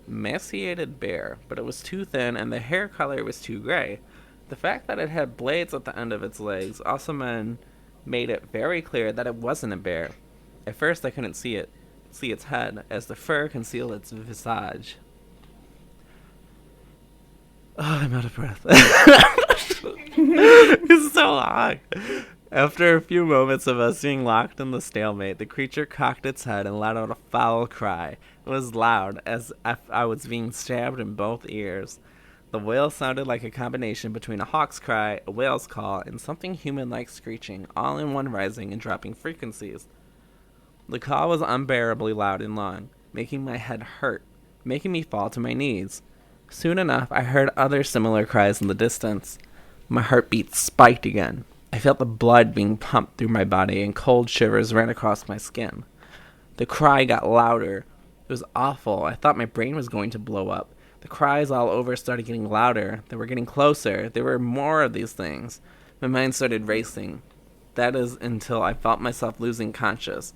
emaciated bear, but it was too thin and the hair color was too gray. The fact that it had blades at the end of its legs also made it very clear that it wasn't a bear. At first I couldn't see its head, as the fur concealed its visage. Oh, I'm out of breath. It's so long. After a few moments of us being locked in the stalemate, the creature cocked its head and let out a foul cry. It was loud, as if I was being stabbed in both ears. The wail sounded like a combination between a hawk's cry, a whale's call, and something human-like screeching, all in one rising and dropping frequencies. The call was unbearably loud and long, making my head hurt, making me fall to my knees. Soon enough, I heard other similar cries in the distance. My heartbeat spiked again. I felt the blood being pumped through my body, and cold shivers ran across my skin. The cry got louder. It was awful. I thought my brain was going to blow up. The cries all over started getting louder. They were getting closer. There were more of these things. My mind started racing. That is until I felt myself losing conscious.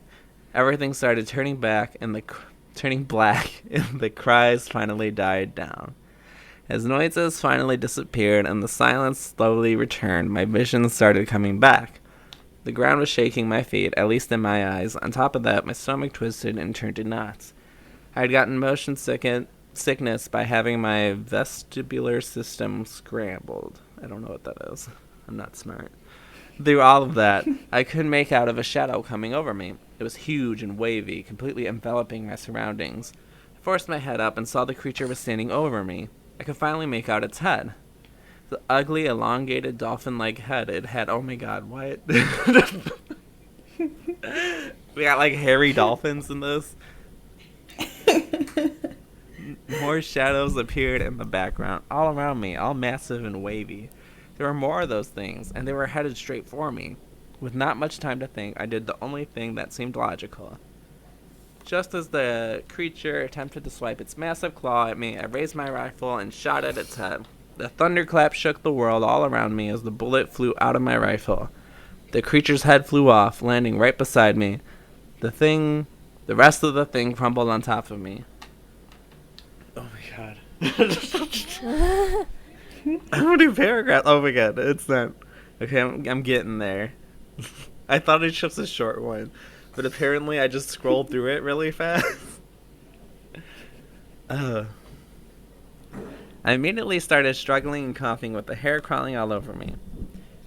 Everything started turning black, and the cries finally died down. As noises finally disappeared and the silence slowly returned, my vision started coming back. The ground was shaking my feet, at least in my eyes. On top of that, my stomach twisted and turned to knots. I had gotten motion sickness by having my vestibular system scrambled. I don't know what that is. I'm not smart. Through all of that, I could make out of a shadow coming over me. It was huge and wavy, completely enveloping my surroundings. I forced my head up and saw the creature was standing over me. I could finally make out its head. The ugly, elongated, dolphin-like head it had. Oh my god, what? We got like hairy dolphins in this. More shadows appeared in the background, all around me, all massive and wavy. There were more of those things, and they were headed straight for me. With not much time to think, I did the only thing that seemed logical. Just as the creature attempted to swipe its massive claw at me, I raised my rifle and shot at its head. The thunderclap shook the world all around me as the bullet flew out of my rifle. The creature's head flew off, landing right beside me. The rest of the thing crumbled on top of me. Oh my god. How many paragraphs? Oh my god, it's not. Okay, I'm getting there. I thought it's just a short one, but apparently I just scrolled through it really fast. I immediately started struggling and coughing with the hair crawling all over me.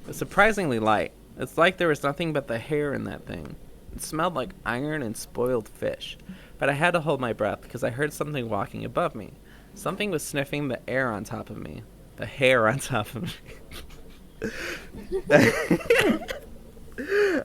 It was surprisingly light. It's like there was nothing but the hair in that thing. It smelled like iron and spoiled fish, but I had to hold my breath because I heard something walking above me. Something was sniffing the air on top of me. The hair on top of me.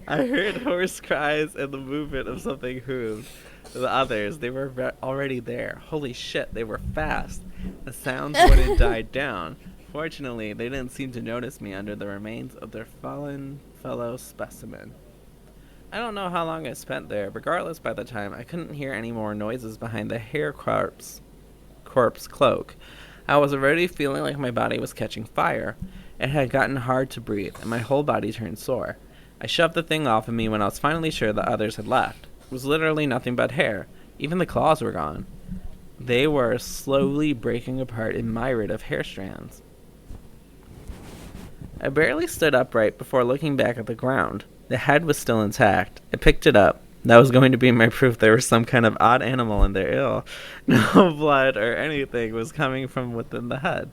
I heard hoarse cries and the movement of something hooves. The others, they were already there. Holy shit, they were fast. The sounds wouldn't die down. Fortunately, they didn't seem to notice me under the remains of their fallen fellow specimen. I don't know how long I spent there. Regardless, by the time, I couldn't hear any more noises behind the hair corpse cloak. I was already feeling like my body was catching fire. It had gotten hard to breathe, and my whole body turned sore. I shoved the thing off of me when I was finally sure the others had left. It was literally nothing but hair. Even the claws were gone. They were slowly breaking apart in myriad of hair strands. I barely stood upright before looking back at the ground. The head was still intact. I picked it up. That was going to be my proof there was some kind of odd animal in there. Ew. No blood or anything was coming from within the head.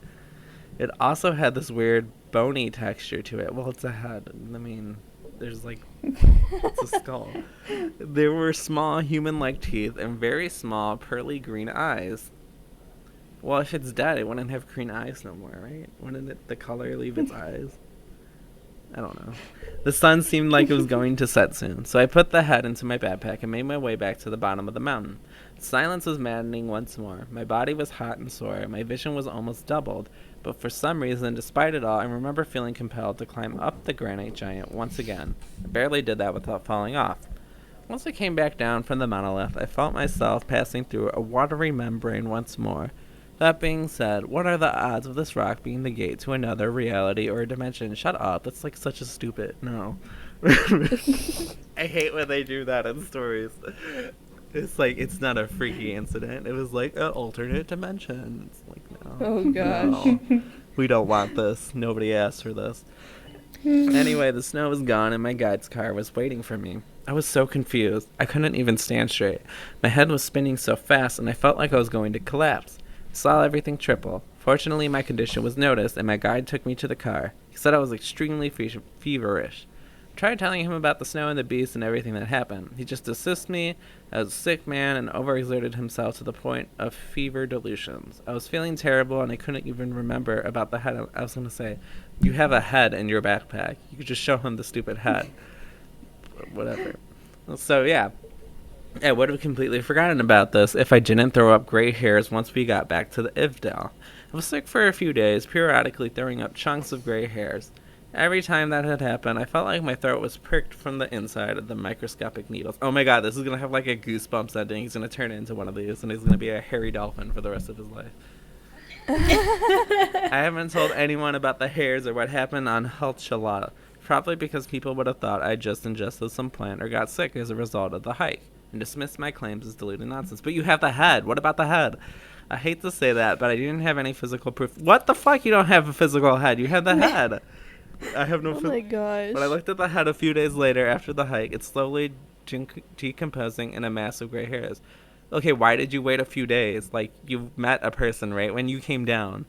It also had this weird bony texture to it. Well, it's a head. I mean, there's like... it's a skull. There were small human-like teeth and very small pearly green eyes. Well, if it's dead, it wouldn't have green eyes no more, right? Wouldn't the color leave its eyes? I don't know. The sun seemed like it was going to set soon, so I put the head into my backpack and made my way back to the bottom of the mountain. Silence was maddening once more. My body was hot and sore. My vision was almost doubled, but for some reason, despite it all, I remember feeling compelled to climb up the granite giant once again. I barely did that without falling off. Once I came back down from the monolith, I felt myself passing through a watery membrane once more. That being said, what are the odds of this rock being the gate to another reality or dimension? Shut up. That's like such a stupid... No. I hate when they do that in stories. It's like, it's not a freaky incident. It was like an alternate dimension. It's like, no. Oh, gosh. No. We don't want this. Nobody asked for this. Anyway, the snow was gone and my guide's car was waiting for me. I was so confused. I couldn't even stand straight. My head was spinning so fast and I felt like I was going to collapse. I saw everything triple. Fortunately, my condition was noticed, and my guide took me to the car. He said I was extremely feverish. I tried telling him about the snow and the beast and everything that happened. He just dismissed me as a sick man and overexerted himself to the point of fever delusions. I was feeling terrible, and I couldn't even remember about the head. I was going to say, you have a head in your backpack. You could just show him the stupid head. Whatever. So, yeah. I would have completely forgotten about this if I didn't throw up gray hairs once we got back to the Ivdal. I was sick for a few days, periodically throwing up chunks of gray hairs. Every time that had happened, I felt like my throat was pricked from the inside of the microscopic needles. Oh my god, this is going to have like a Goosebumps ending. He's going to turn into one of these, and he's going to be a hairy dolphin for the rest of his life. I haven't told anyone about the hairs or what happened on Halchala, probably because people would have thought I just ingested some plant or got sick as a result of the hike, and dismissed my claims as deluded nonsense. But you have the head. What about the head? I hate to say that, but I didn't have any physical proof. What the fuck? You don't have a physical head. You have the head. I have no... Oh my gosh. When I looked at the head a few days later after the hike, it's slowly decomposing in a mass of gray hairs. Okay, why did you wait a few days? Like, you met a person, right? When you came down,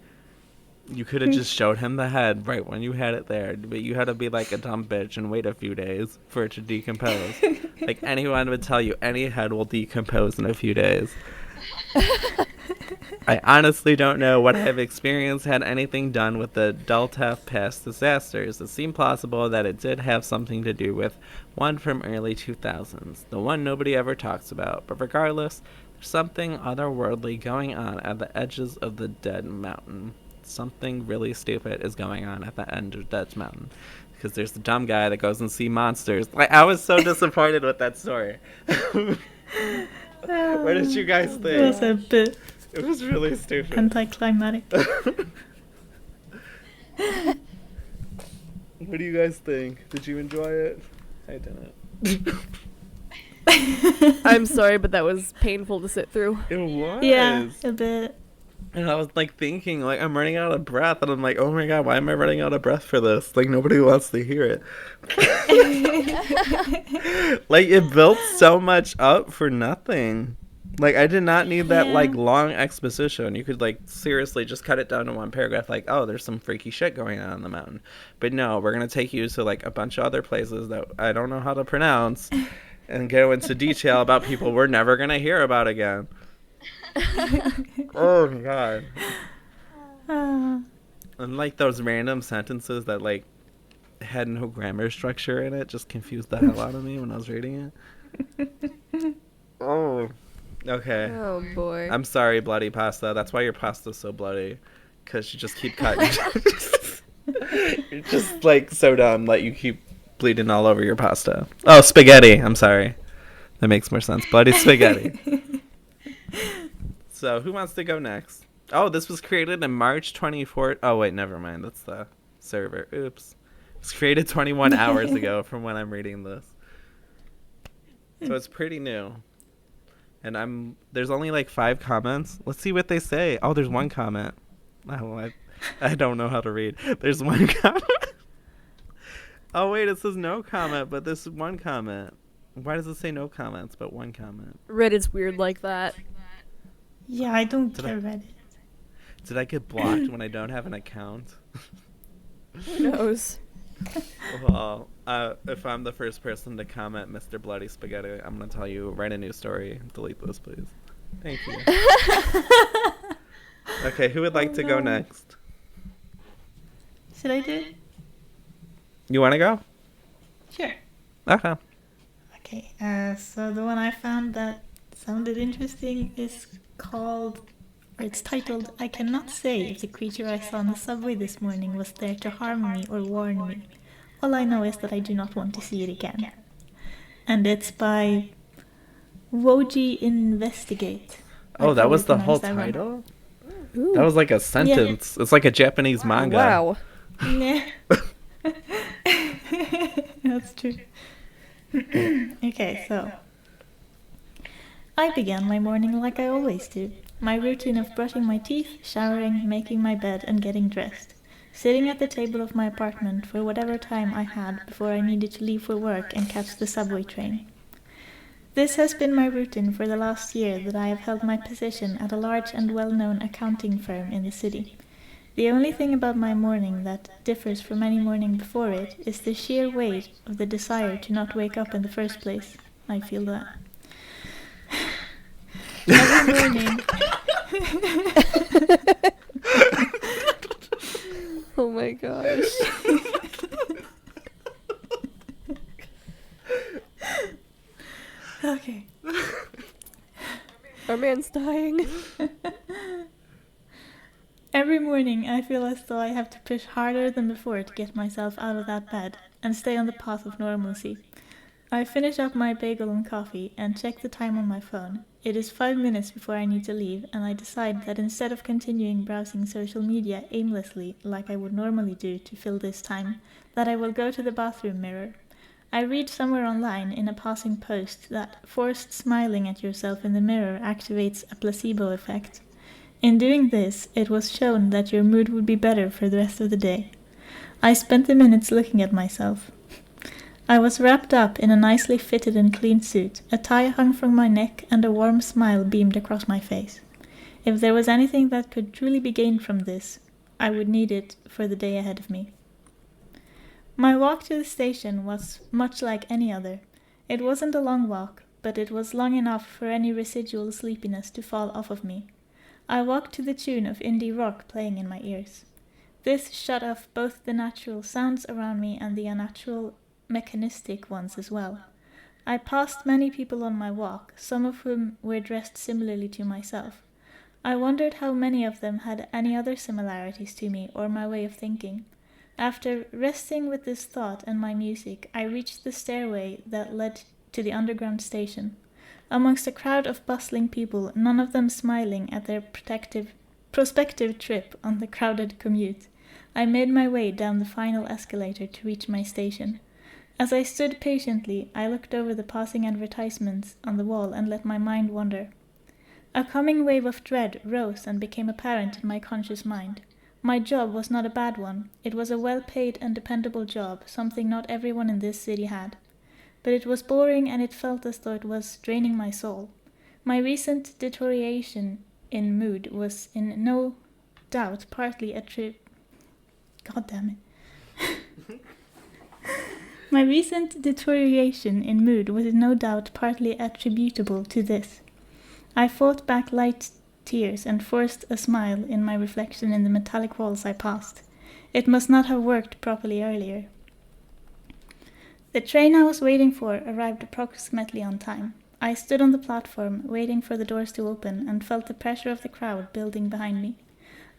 you could have just showed him the head right when you had it there. But you had to be like a dumb bitch and wait a few days for it to decompose. Like, anyone would tell you any head will decompose in a few days. I honestly don't know what I've experienced had anything done with the Delta past disasters. It seemed plausible that it did have something to do with one from early 2000s, the one nobody ever talks about. But regardless, there's something otherworldly going on at the edges of the Dead Mountain. Something really stupid is going on at the end of Dead Mountain. Because there's the dumb guy that goes and see monsters. Like, I was so disappointed with that story. What did you guys think? It was a bit It was really stupid. anticlimactic. What do you guys think? Did you enjoy it? I didn't. I'm sorry, but that was painful to sit through. It was. Yeah, a bit. And I was like thinking, like, I'm running out of breath, and I'm like, oh my god, why am I running out of breath for this? Like, nobody wants to hear it. Like, it built so much up for nothing. Like, I did not need that, like, long exposition. You could, like, seriously just cut it down to one paragraph, like, oh, there's some freaky shit going on in the mountain. But no, we're going to take you to, like, a bunch of other places that I don't know how to pronounce and go into detail about people we're never going to hear about again. Oh, my God. And, like, those random sentences that, like, had no grammar structure in it just confused the hell out of me when I was reading it. Oh. Okay. Oh boy. I'm sorry, bloody pasta. That's why your pasta's so bloody. Because you just keep cutting. You're just, like, so dumb that you keep bleeding all over your pasta. Oh, spaghetti. I'm sorry. That makes more sense. Bloody spaghetti. So, who wants to go next? Oh, this was created in March 24th. Oh, wait, never mind. That's the server. Oops. It was created 21 hours ago from when I'm reading this. So it's pretty new. And there's only like 5 comments. Let's see what they say. Oh, there's one comment. Oh, I don't know how to read. There's one comment. Oh, wait, it says no comment, but this is one comment. Why does it say no comments, but one comment? Reddit's weird like that. Yeah, I don't care Reddit. Did I get blocked when I don't have an account? Who knows? Well, if I'm the first person to comment Mr. Bloody Spaghetti, I'm going to tell you, write a new story. Delete this, please. Thank you. Okay, who would like to go next? Should I do it? You want to go? Sure. Okay. Okay, so the one I found that sounded interesting is it's titled, I cannot say if the creature I saw on the subway this morning was there to harm me or warn me. All I know is that I do not want to see it again. And it's by Woji Investigate. Oh, that was the whole Pronounce that title? Ooh. That was like a sentence. It's like a Japanese manga. Wow. Yeah. That's true. Okay, so I began my morning like I always do. My routine of brushing my teeth, showering, making my bed, and getting dressed. Sitting at the table of my apartment for whatever time I had before I needed to leave for work and catch the subway train. This has been my routine for the last year that I have held my position at a large and well-known accounting firm in the city. The only thing about my morning that differs from any morning before it is the sheer weight of the desire to not wake up in the first place. I feel that. Every morning. Oh my gosh. Okay. Our man's dying. Every morning I feel as though I have to push harder than before to get myself out of that bed and stay on the path of normalcy. I finish up my bagel and coffee and check the time on my phone. It is 5 minutes before I need to leave, and I decide that instead of continuing browsing social media aimlessly like I would normally do to fill this time, that I will go to the bathroom mirror. I read somewhere online in a passing post that forced smiling at yourself in the mirror activates a placebo effect. In doing this, it was shown that your mood would be better for the rest of the day. I spent the minutes looking at myself. I was wrapped up in a nicely fitted and clean suit, a tie hung from my neck, and a warm smile beamed across my face. If there was anything that could truly be gained from this, I would need it for the day ahead of me. My walk to the station was much like any other. It wasn't a long walk, but it was long enough for any residual sleepiness to fall off of me. I walked to the tune of indie rock playing in my ears. This shut off both the natural sounds around me and the unnatural mechanistic ones as well. I passed many people on my walk, some of whom were dressed similarly to myself. I wondered how many of them had any other similarities to me or my way of thinking. After resting with this thought and my music, I reached the stairway that led to the underground station. Amongst a crowd of bustling people, none of them smiling at their prospective trip on the crowded commute, I made my way down the final escalator to reach my station. As I stood patiently, I looked over the passing advertisements on the wall and let my mind wander. A coming wave of dread rose and became apparent in my conscious mind. My job was not a bad one. It was a well-paid and dependable job, something not everyone in this city had. But it was boring and it felt as though it was draining my soul. My recent deterioration in mood was in no doubt partly My recent deterioration in mood was no doubt partly attributable to this. I fought back light tears and forced a smile in my reflection in the metallic walls I passed. It must not have worked properly earlier. The train I was waiting for arrived approximately on time. I stood on the platform, waiting for the doors to open, and felt the pressure of the crowd building behind me.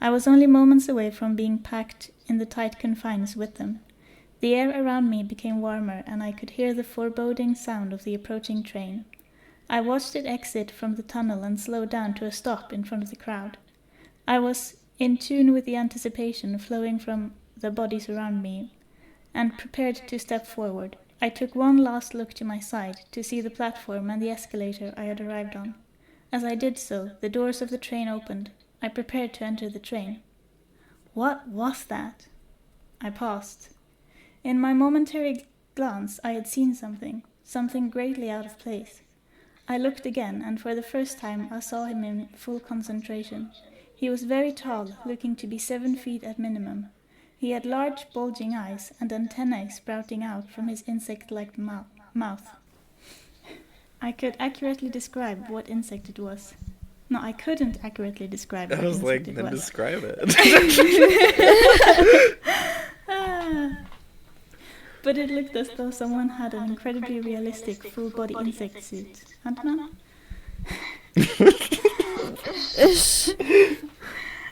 I was only moments away from being packed in the tight confines with them. The air around me became warmer, and I could hear the foreboding sound of the approaching train. I watched it exit from the tunnel and slow down to a stop in front of the crowd. I was in tune with the anticipation flowing from the bodies around me, and prepared to step forward. I took one last look to my side to see the platform and the escalator I had arrived on. As I did so, the doors of the train opened. I prepared to enter the train. What was that? I paused. In my momentary glance, I had seen something greatly out of place. I looked again, and for the first time I saw him in full concentration. He was very tall, looking to be 7 feet at minimum. He had large, bulging eyes and antennae sprouting out from his insect-like mouth. I could accurately describe what insect it was. No, I couldn't accurately describe what insect it was. Then describe it. But it looked as though someone had an incredibly realistic full-body insect suit. Ant-Man?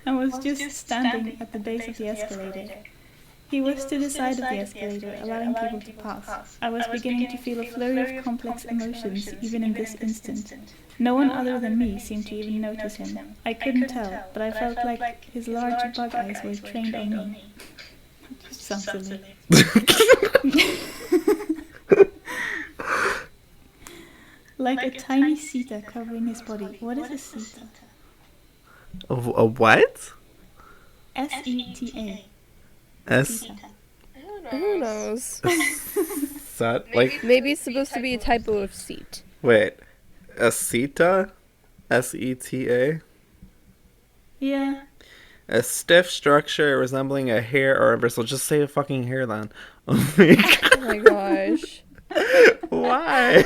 And was just standing at the base of the escalator. He was to the side of the escalator, allowing people to pass. I was beginning to feel a flurry of complex emotions even in this instant. No one other than me seemed to even notice him. I couldn't tell, but I felt like his large bug eyes were trained on me. Just sounds silly. Like a tiny seta covering his body. What is a seta? A what? S-E-T-A. S. Who knows? Maybe it's supposed to be a typo of seat. Wait, a seta? S-E-T-A? Yeah. A stiff structure resembling a hair or a bristle. Just say a fucking hair then. Oh my god. Oh my gosh. Why?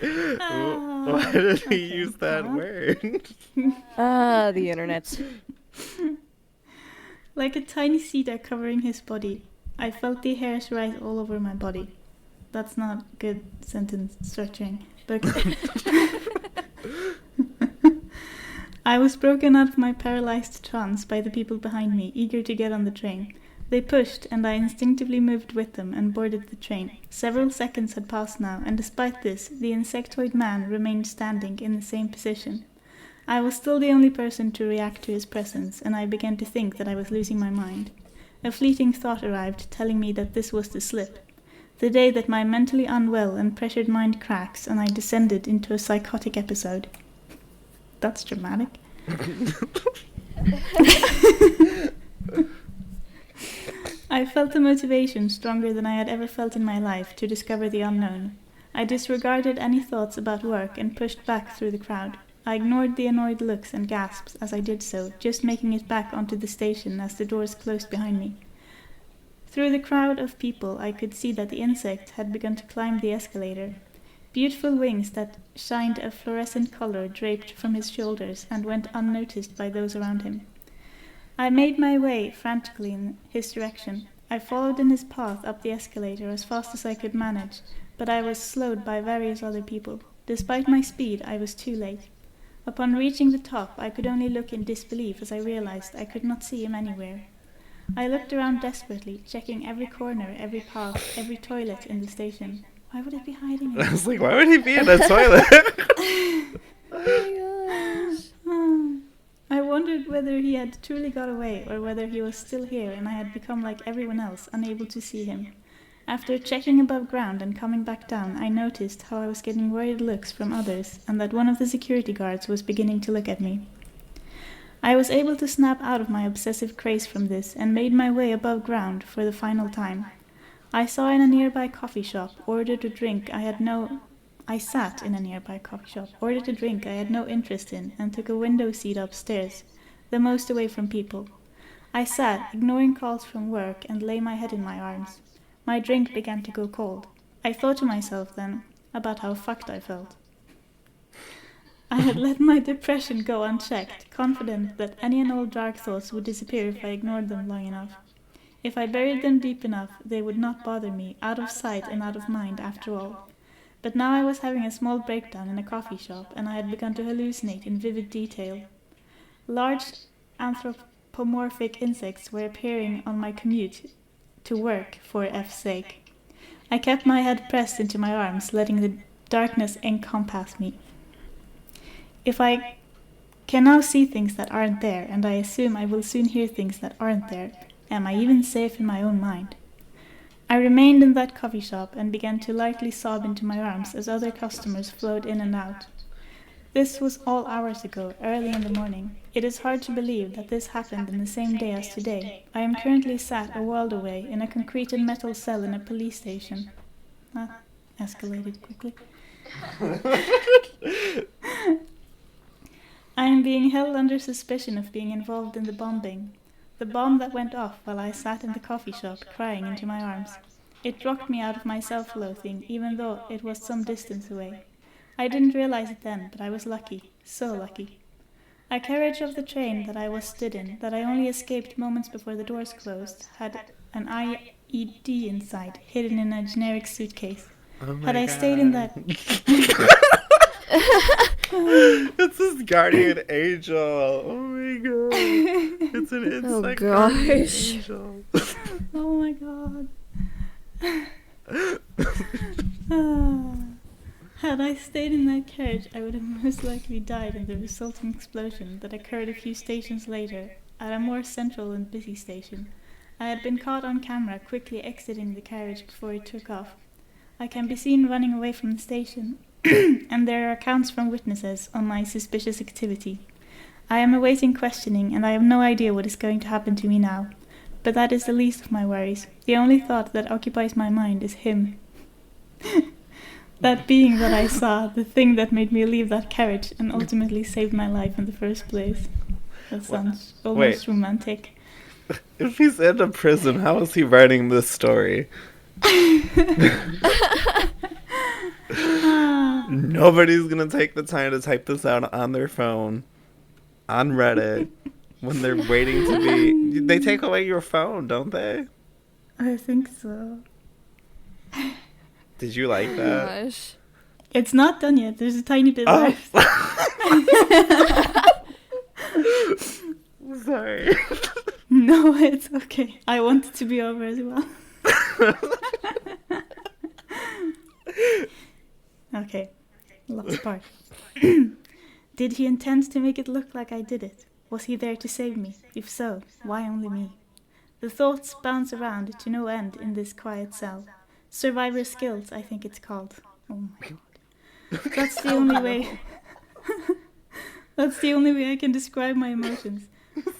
Why did he use that word? The internet. Like a tiny cedar covering his body. I felt the hairs rise all over my body. That's not good sentence structuring. But I was broken out of my paralyzed trance by the people behind me, eager to get on the train. They pushed, and I instinctively moved with them and boarded the train. Several seconds had passed now, and despite this, the insectoid man remained standing in the same position. I was still the only person to react to his presence, and I began to think that I was losing my mind. A fleeting thought arrived, telling me that this was the slip. The day that my mentally unwell and pressured mind cracks, and I descended into a psychotic episode. That's dramatic. I felt a motivation stronger than I had ever felt in my life to discover the unknown. I disregarded any thoughts about work and pushed back through the crowd. I ignored the annoyed looks and gasps as I did so, just making it back onto the station as the doors closed behind me. Through the crowd of people, I could see that the insect had begun to climb the escalator. Beautiful wings that shined a fluorescent color draped from his shoulders and went unnoticed by those around him. I made my way frantically in his direction. I followed in his path up the escalator as fast as I could manage, but I was slowed by various other people. Despite my speed, I was too late. Upon reaching the top, I could only look in disbelief as I realized I could not see him anywhere. I looked around desperately, checking every corner, every path, every toilet in the station. Why would it be hiding in I was like, why would he be in a toilet? Oh my gosh. I wondered whether he had truly got away or whether he was still here and I had become like everyone else, unable to see him. After checking above ground and coming back down, I noticed how I was getting worried looks from others and that one of the security guards was beginning to look at me. I was able to snap out of my obsessive craze from this and made my way above ground for the final time. I saw in a nearby coffee shop, ordered a drink I sat in a nearby coffee shop, ordered a drink I had no interest in, and took a window seat upstairs, the most away from people. I sat, ignoring calls from work, and lay my head in my arms. My drink began to go cold. I thought to myself then about how fucked I felt. I had let my depression go unchecked, confident that any and all dark thoughts would disappear if I ignored them long enough. If I buried them deep enough, they would not bother me, out of sight and out of mind after all. But now I was having a small breakdown in a coffee shop, and I had begun to hallucinate in vivid detail. Large anthropomorphic insects were appearing on my commute to work for F's sake. I kept my head pressed into my arms, letting the darkness encompass me. If I can now see things that aren't there, and I assume I will soon hear things that aren't there, am I even safe in my own mind? I remained in that coffee shop and began to lightly sob into my arms as other customers flowed in and out. This was all hours ago, early in the morning. It is hard to believe that this happened in the same day as today. I am currently sat a world away in a concrete and metal cell in a police station. That escalated quickly. I am being held under suspicion of being involved in the bombing. The bomb that went off while I sat in the coffee shop crying into my arms. It rocked me out of my self-loathing, even though it was some distance away. I didn't realize it then, but I was lucky, so lucky. A carriage of the train that I was stood in, that I only escaped moments before the doors closed, had an IED inside, hidden in a generic suitcase. Had I stayed in that... It's this guardian angel. Oh my god. It's an insect guardian angel. Oh my god. Had I stayed in that carriage, I would have most likely died in the resulting explosion that occurred a few stations later, at a more central and busy station. I had been caught on camera quickly exiting the carriage before it took off. I can be seen running away from the station, and there are accounts from witnesses on my suspicious activity. I am awaiting questioning, and I have no idea what is going to happen to me now. But that is the least of my worries. The only thought that occupies my mind is him. That being that I saw, the thing that made me leave that carriage and ultimately saved my life in the first place. That sounds almost romantic. If he's in a prison, how is he writing this story? Nobody's gonna take the time to type this out on their phone, on Reddit, when they're waiting to be... They take away your phone, don't they? I think so. Did you like that? Gosh. It's not done yet. There's a tiny bit left. Sorry. No, it's okay. I want it to be over as well. Okay, last part. Did he intend to make it look like I did it? Was he there to save me? If so, why only me? The thoughts bounce around to no end in this quiet cell. Survivor skills, I think it's called. Oh my god. That's the only way. That's the only way I can describe my emotions.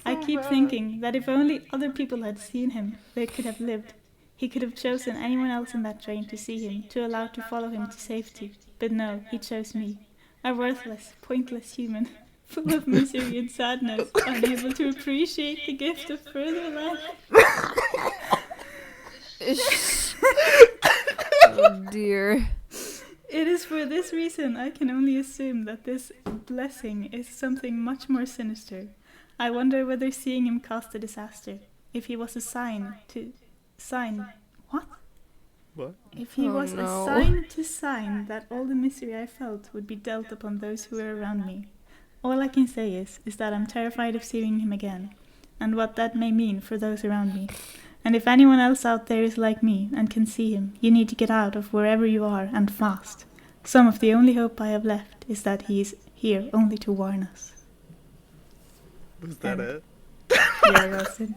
I keep thinking that if only other people had seen him, they could have lived. He could have chosen anyone else in that train to see him, to allow to follow him to safety. But no, he chose me. A worthless, pointless human, full of misery and sadness, unable to appreciate the gift of further life. Oh dear. It is for this reason I can only assume that this blessing is something much more sinister. I wonder whether seeing him caused a disaster. If he was a sign to... What? What? If he was a sign to sign that all the misery I felt would be dealt upon those who were around me. All I can say is that I'm terrified of seeing him again, and what that may mean for those around me. And if anyone else out there is like me and can see him, you need to get out of wherever you are, and fast. Some of the only hope I have left is that he is here only to warn us. Was that it? Yeah, Rosin.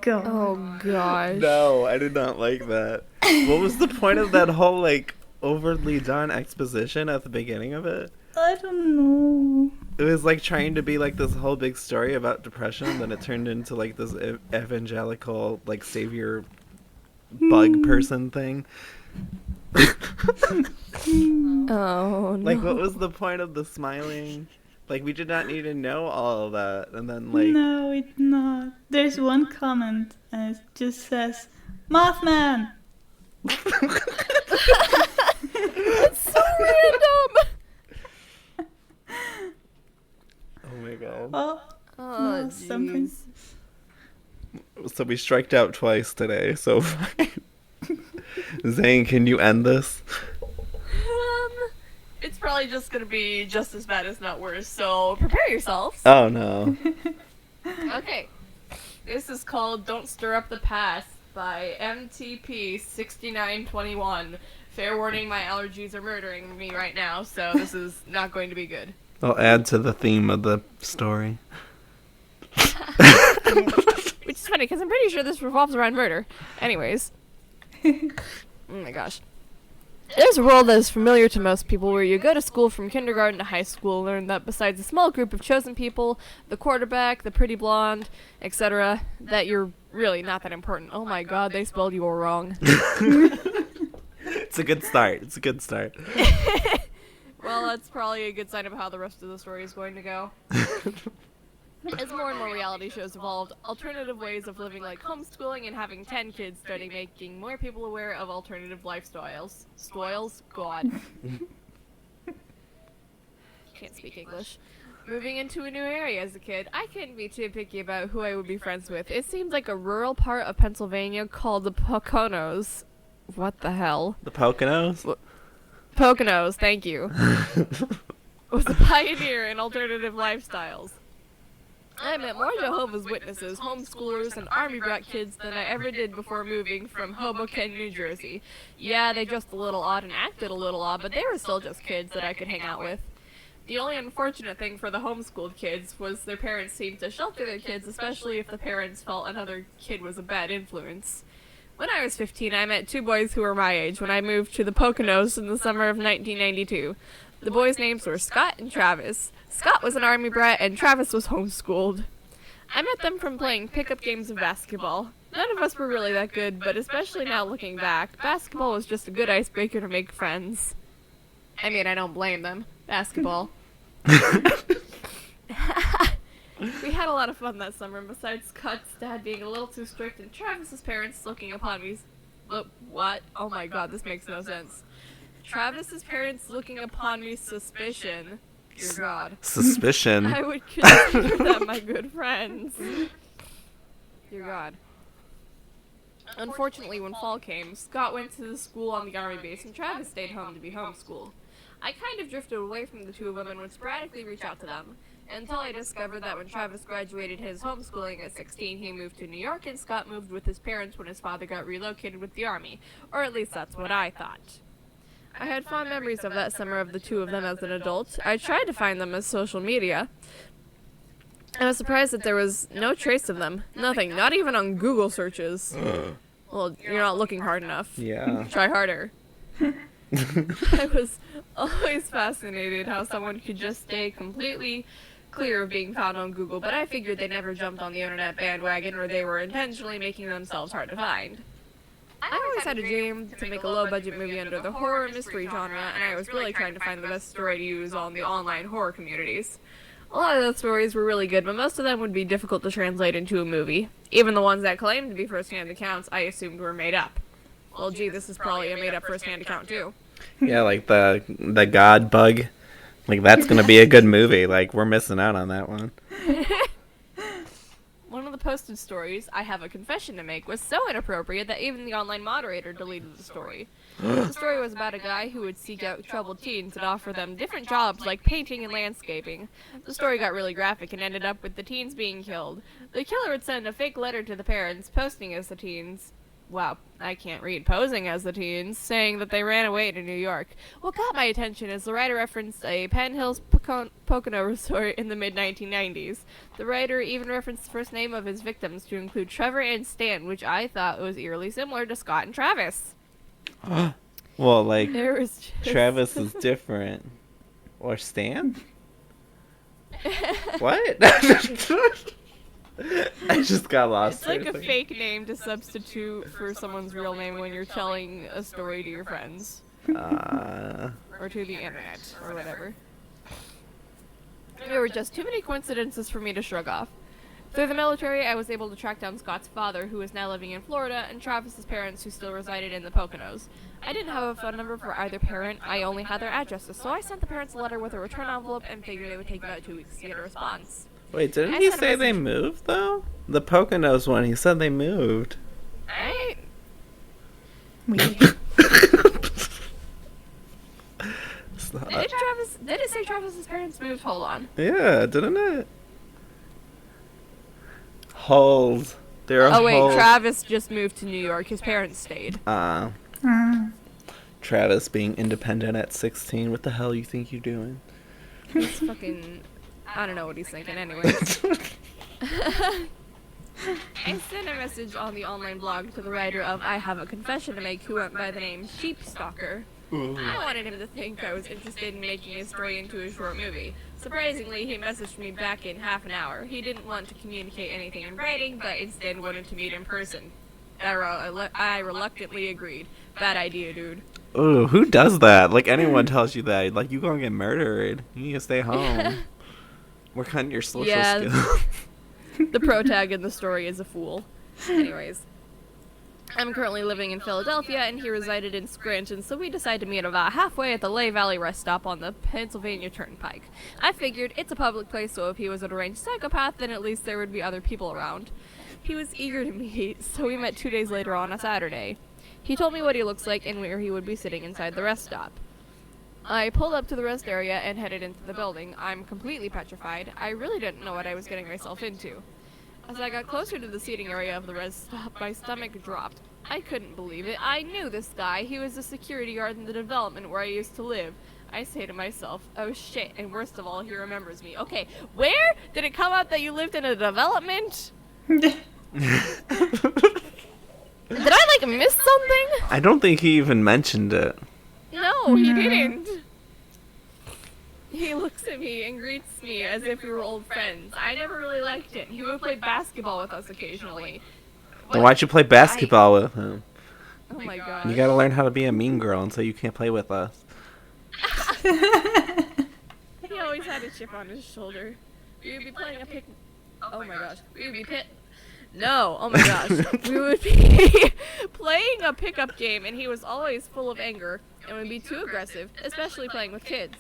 Go. Oh gosh. No, I did not like that. What was the point of that whole, like, overly done exposition at the beginning of it? I don't know. It was like trying to be like this whole big story about depression, then it turned into like this evangelical, like, savior bug person thing. Oh no. Like, what was the point of the smiling? Like, we did not need to know all of that. And then, like... No, it's not. There's one comment, and it just says, Mothman! It's so random! Oh my god. Oh, Oh, no, something. jeez. So we striked out twice today, so... Zane, can you end this? It's probably just gonna be just as bad as not worse, so prepare yourselves. Oh no. Okay. This is called Don't Stir Up the Past by MTP6921. Fair warning, my allergies are murdering me right now, so this is not going to be good. I'll add to the theme of the story. Which is funny, because I'm pretty sure this revolves around murder. Anyways. Oh my gosh. There's a world that is familiar to most people where you go to school from kindergarten to high school, learn that besides a small group of chosen people, the quarterback, the pretty blonde, etc., that you're really not that important. Oh my god, they spelled you all wrong. It's a good start. It's a good start. Well, that's probably a good sign of how the rest of the story is going to go. As more and more reality shows evolved, alternative ways of living like homeschooling and having 10 kids started making more people aware of alternative lifestyles. Stoils? God. Can't speak English. Moving into a new area as a kid, I couldn't be too picky about who I would be friends with. It seemed like a rural part of Pennsylvania called the Poconos. What the hell? The Poconos? Poconos, thank you. Was a pioneer in alternative lifestyles. I met more Jehovah's Witnesses, homeschoolers, and Army brat kids than I ever did before moving from Hoboken, New Jersey. Yeah, they dressed a little odd and acted a little odd, but they were still just kids that I could hang out with. The only unfortunate thing for the homeschooled kids was their parents seemed to shelter their kids, especially if the parents felt another kid was a bad influence. When I was 15, I met two boys who were my age when I moved to the Poconos in the summer of 1992. The boys' names were Scott and Travis. Scott was an Army brat and Travis was homeschooled. I met them from playing pickup games of basketball. None of us were really that good, but especially now looking back, basketball was just a good icebreaker to make friends. I mean, I don't blame them. Basketball. We had a lot of fun that summer, and besides Scott's dad being a little too strict and Travis's parents looking upon me... What? Oh my god, this makes no sense. Travis's parents looking upon me suspicion. Dear God. Suspicion. I would consider them my good friends. Dear God. Unfortunately, when fall came, Scott went to the school on the army base and Travis stayed home to be homeschooled. I kind of drifted away from the two of them and would sporadically reach out to them, until I discovered that when Travis graduated his homeschooling at 16, he moved to New York and Scott moved with his parents when his father got relocated with the army, or at least that's what I thought. I had fond memories of that summer of the two of them as an adult. I tried to find them as social media. I was surprised that there was no trace of them. Nothing, not even on Google searches. Well, you're not looking hard enough. Yeah. Try harder. I was always fascinated how someone could just stay completely clear of being found on Google, but I figured they never jumped on the internet bandwagon or they were intentionally making themselves hard to find. I always had a dream to make a low-budget movie under the horror mystery genre, and I was really trying to find the best story to use on the online horror communities. A lot of those stories were really good, but most of them would be difficult to translate into a movie. Even the ones that claimed to be first-hand accounts, I assumed were made up. Well, gee, this is probably a made-up first-hand account, too. Yeah, like the God bug. Like, that's gonna be a good movie. Like, we're missing out on that one. One of the posted stories, I have a confession to make, was so inappropriate that even the online moderator deleted the story. The story was about a guy who would seek out troubled teens and offer them different jobs like painting and landscaping. The story got really graphic and ended up with the teens being killed. The killer would send a fake letter to the parents, posting as the teens. Wow, I can't read. Posing as the teens, saying that they ran away to New York. What got my attention is the writer referenced a Penn Hills Pocono resort in the mid-1990s. The writer even referenced the first name of his victims to include Trevor and Stan, which I thought was eerily similar to Scott and Travis. Well, like, There was just... Travis is different. Or Stan? What? I just got lost. It's like a fake name to substitute for someone's real name when you're telling a story to your friends. Or to the internet, or whatever. There were just too many coincidences for me to shrug off. Through the military, I was able to track down Scott's father, who is now living in Florida, and Travis's parents, who still resided in the Poconos. I didn't have a phone number for either parent, I only had their addresses, so I sent the parents a letter with a return envelope and figured it would take about 2 weeks to get a response. Wait, didn't he say they moved, though? The Poconos one, he said they moved. Weird. Did it say Travis's parents moved? Hold on. Yeah, didn't it? Hold. Oh wait, Travis just moved to New York. His parents stayed. Travis being independent at 16. What the hell you think you're doing? He's fucking... I don't know what he's thinking anyways. I sent a message on the online blog to the writer of I Have a Confession to Make, who went by the name Sheep Stalker. I wanted him to think I was interested in making his story into a short movie. Surprisingly, he messaged me back in half an hour. He didn't want to communicate anything in writing, but instead wanted to meet in person. I reluctantly agreed. Bad idea, dude. Ooh, who does that? Like, anyone tells you that, like, you gonna get murdered. You need to stay home. Work on your social skills. The protag in the story is a fool. Anyways. I'm currently living in Philadelphia, and he resided in Scranton, so we decided to meet about halfway at the Lehigh Valley rest stop on the Pennsylvania Turnpike. I figured it's a public place, so if he was a deranged psychopath, then at least there would be other people around. He was eager to meet, so we met 2 days later on a Saturday. He told me what he looks like and where he would be sitting inside the rest stop. I pulled up to the rest area and headed into the building. I'm completely petrified. I really didn't know what I was getting myself into. As I got closer to the seating area of the rest stop, my stomach dropped. I couldn't believe it. I knew this guy. He was the security guard in the development where I used to live. I say to myself, oh shit, and worst of all, he remembers me. Okay, where? Did it come out that you lived in a development? Did I, like, miss something? I don't think he even mentioned it. No, he didn't. He looks at me and greets me as if we were old friends. I never really liked him. He would play basketball with us occasionally. Then why'd you play basketball with him? Oh my god. You gotta learn how to be a mean girl, and so you can't play with us. He always had a chip on his shoulder. We would be playing a pick... Oh my gosh. We would be No, oh my gosh. We would be playing a pickup game, and he was always full of anger and would be too aggressive, especially playing with kids.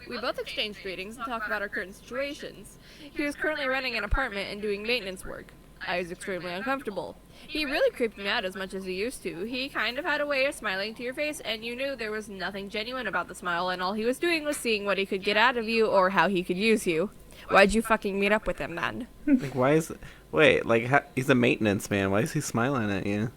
We both exchanged greetings and talked about our current situations. He was currently renting an apartment and doing maintenance work. I was extremely uncomfortable. He really creeped me out as much as he used to. He kind of had a way of smiling to your face, and you knew there was nothing genuine about the smile, and all he was doing was seeing what he could get out of you or how he could use you. Why'd you fucking meet up with him then? Like, why is... Wait, like, he's a maintenance man. Why is he smiling at you?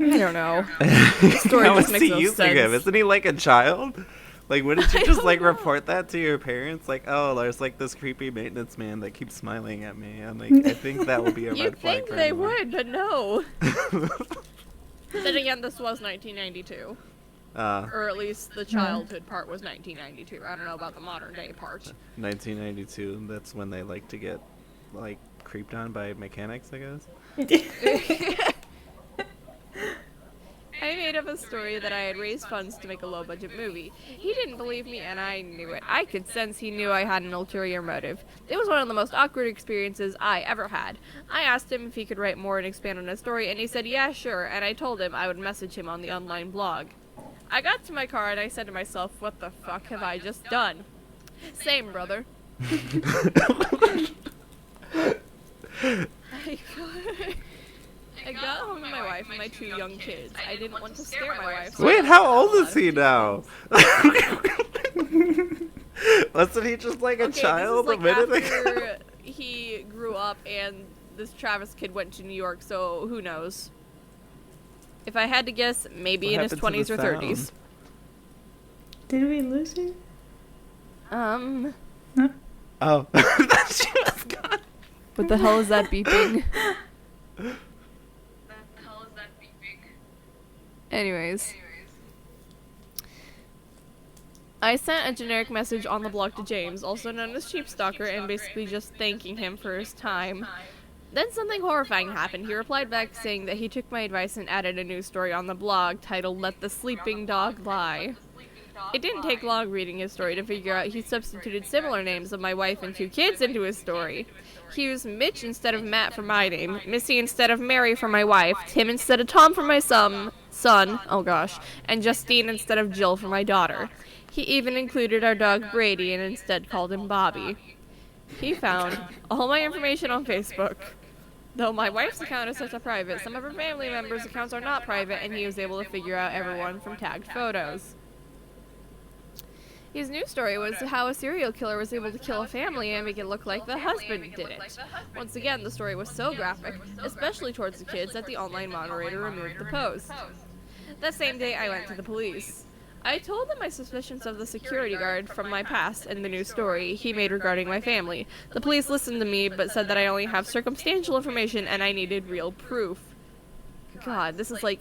I don't know. The story How just is makes he no using sense. him? Isn't he like a child? Like, wouldn't you just, like, report that to your parents? Like, oh, there's, like, this creepy maintenance man that keeps smiling at me. I'm like, I think that would be a red You'd flag think for they anyone. would, but no. Then again, this was 1992. Or at least the childhood part was 1992. I don't know about the modern day part. 1992, that's when they like to get, like, creeped on by mechanics, I guess? I made up a story that I had raised funds to make a low-budget movie. He didn't believe me, and I knew it. I could sense he knew I had an ulterior motive. It was one of the most awkward experiences I ever had. I asked him if he could write more and expand on his story, and he said, yeah, sure, and I told him I would message him on the online blog. I got to my car, and I said to myself, what the fuck have I just done? Same, brother. I got home to my wife and my 2 young kids. I didn't want to scare my wife. So Wait, how old is he now? Wasn't he just like a child this is, a minute ago? after he grew up and this Travis kid went to New York, so who knows? If I had to guess, maybe in his 20s or 30s. Did we lose her? No. Oh, she was gone. What the hell is that beeping? Anyways. I sent a generic message on the blog to James, also known as Sheep Stalker, and basically just thanking him for his time. Then something horrifying happened. He replied back saying that he took my advice and added a new story on the blog titled Let the Sleeping Dog Lie. It didn't take long reading his story to figure out he substituted similar names of my wife and 2 kids into his story. He used Mitch instead of Matt for my name, Missy instead of Mary for my wife, Tim instead of Tom for my son, oh gosh, and Justine instead of Jill for my daughter. He even included our dog Brady and instead called him Bobby. He found all my information on Facebook. Though my wife's account is such a private, some of her family members' accounts are not private, and he was able to figure out everyone from tagged photos. His news story was how a serial killer was able to kill a family and make it look like the husband did it. Once again, the story was so graphic, especially towards the kids, that the online moderator removed the post. That same day, I went to the police. I told them my suspicions of the security guard from my past and the news story he made regarding my family. The police listened to me, but said that I only have circumstantial information and I needed real proof. God, this is like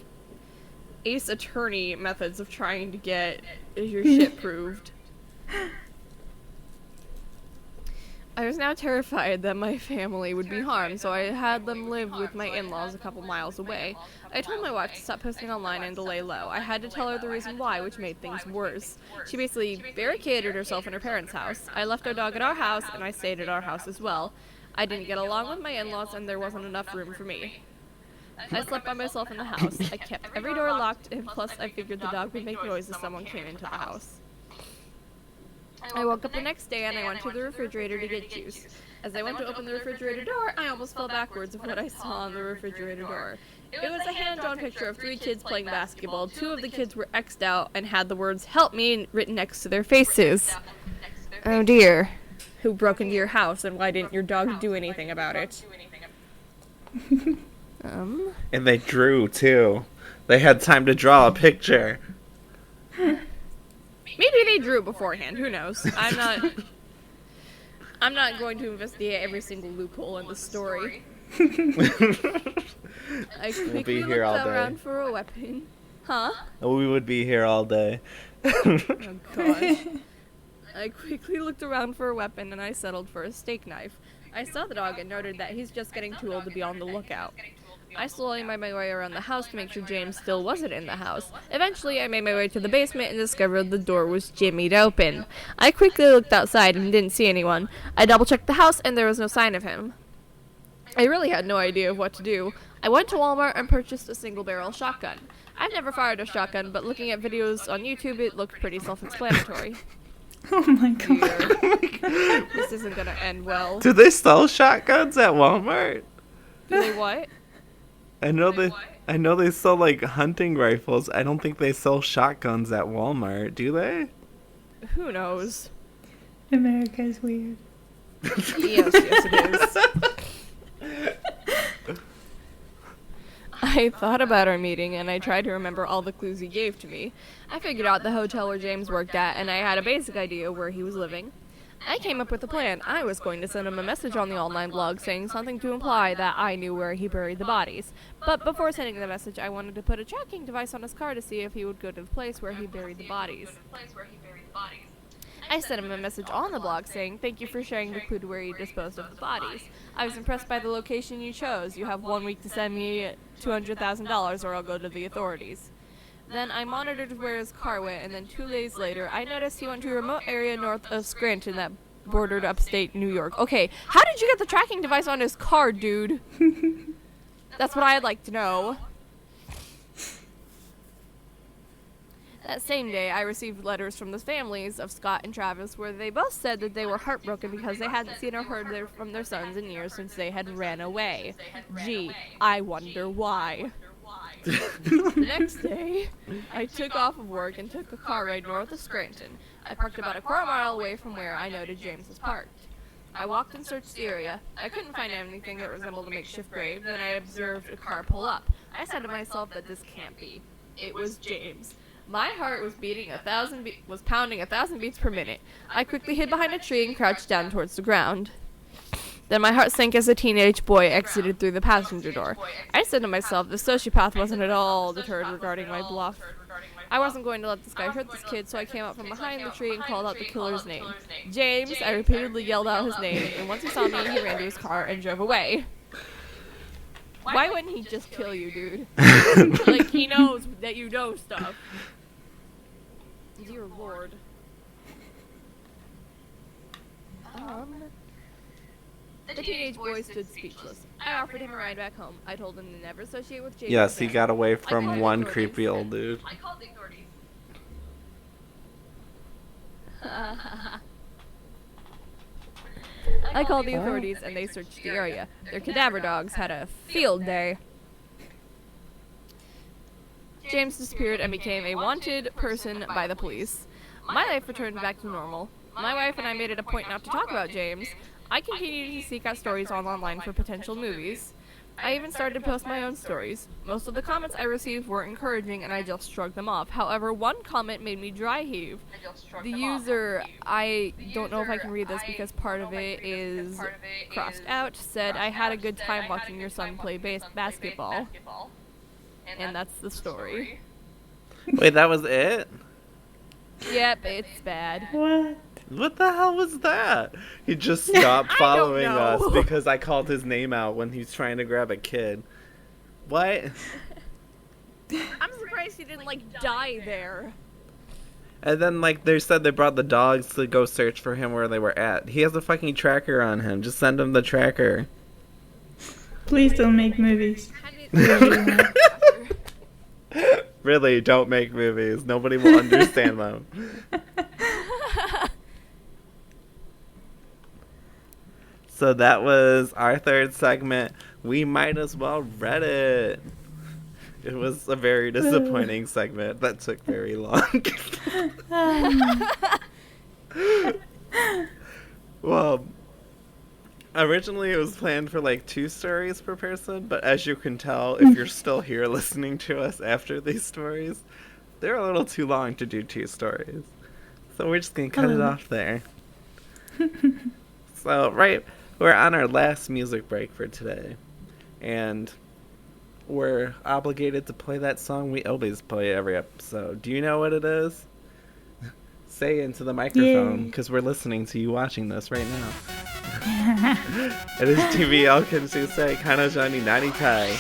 Ace Attorney methods of trying to get your shit proved. I was now terrified that my family would be harmed, so I had them live with my in-laws a couple miles away. I told my wife to stop posting online and to lay low. I had to tell her the reason why, which made things worse. She basically barricaded herself in her parents' house. I left our dog at our house, and I stayed at our house as well. I didn't get along with my in-laws, and there wasn't enough room for me. I slept by myself in the house. I kept every door locked, and plus I figured the dog would make noise if someone came into the house. I woke up the next day and I went to the refrigerator to get juice. As I went to open the refrigerator door, I almost fell backwards of what I saw on the refrigerator door. It was a hand-drawn picture of 3 kids playing basketball. 2 of the kids were X'd out and had the words "Help Me" written next to their faces. Oh dear. Who broke into your house and why didn't your dog do anything about it? And they drew, too. They had time to draw a picture. Maybe they drew beforehand, who knows? I'm not going to investigate every single loophole in the story. I quickly looked around for a weapon. Huh? We would be here all day. Oh gosh. I quickly looked around for a weapon and I settled for a steak knife. I saw the dog and noted that he's just getting too old to be on the lookout. I slowly made my way around the house to make sure James still wasn't in the house. Eventually, I made my way to the basement and discovered the door was jimmied open. I quickly looked outside and didn't see anyone. I double-checked the house and there was no sign of him. I really had no idea of what to do. I went to Walmart and purchased a single-barrel shotgun. I've never fired a shotgun, but looking at videos on YouTube, it looked pretty self-explanatory. Oh my god. This isn't gonna end well. Do they sell shotguns at Walmart? Do they what? I know they sell like hunting rifles. I don't think they sell shotguns at Walmart, do they? Who knows? America is weird. Yes, it is. I thought about our meeting and I tried to remember all the clues he gave to me. I figured out the hotel where James worked at and I had a basic idea where he was living. I came up with a plan. I was going to send him a message on the online blog saying something to imply that I knew where he buried the bodies. But before sending the message, I wanted to put a tracking device on his car to see if he would go to the place where he buried the bodies. I sent him a message on the blog saying, "Thank you for sharing the clue to where you disposed of the bodies. I was impressed by the location you chose. You have 1 week to send me $200,000 or I'll go to the authorities." Then I monitored where his car went, and then 2 days later, I noticed he went to a remote area north of Scranton that bordered upstate New York. Okay, how did you get the tracking device on his car, dude? That's what I'd like to know. That same day, I received letters from the families of Scott and Travis where they both said that they were heartbroken because they hadn't seen or heard from their sons in years since they had ran away. Gee, I wonder why. The next day, I took off of work and took a car ride north of Scranton. I parked about a quarter mile away from where I noted James was parked. I walked and searched the area. I couldn't find anything that resembled a makeshift grave. Then I observed a car pull up. I said to myself that this can't be. It was James. My heart was pounding 1,000 beats per minute. I quickly hid behind a tree and crouched down towards the ground. Then my heart sank as a teenage boy exited through the passenger door. I said to myself, the sociopath wasn't at all deterred regarding my bluff. I wasn't going to let this guy hurt this kid, so I came out from behind the tree and called out the killer's name. James, I repeatedly yelled out his name, and once he saw me, he ran to his car and drove away. Why wouldn't he just kill you, dude? Like, he knows that you know stuff. Dear Lord. The teenage boy stood speechless. I offered him a ride back home. I told him to never associate with James. Yes, he again. got away from one creepy old dude. I called the authorities. I called the authorities and they searched the area. Their cadaver dogs had a field day. James disappeared and became a wanted person by the police. My life returned back to normal. My wife and I made it a point not to talk about James. I continued to seek out stories online for potential movies. I even started to post my own stories. Most of the comments I received were encouraging and I just shrugged them off. However, one comment made me dry heave. The user, I don't know if I can read this because part of it is crossed out, said, "I had a good time watching your son play basketball." And that's the story. Wait, that was it? Yep, it's bad. What? What the hell was that? He just stopped following us know. because I called his name out when he was trying to grab a kid. What? I'm surprised he didn't, die there. And then, they said they brought the dogs to go search for him where they were at. He has a fucking tracker on him. Just send him the tracker. Please don't make movies. Really, don't make movies. Nobody will understand them. So that was our third segment. We might as well read it. It was a very disappointing segment that took very long. Well, originally it was planned for 2 stories per person, but as you can tell, if you're still here listening to us after these stories, they're a little too long to do 2 stories. So we're just going to cut it off there. So, we're on our last music break for today, and we're obligated to play that song we always play every episode. Do you know what it is? Say into the microphone, because we're listening to you watching this right now. It is TV Alkenshi Say Kanojo ni Naritai.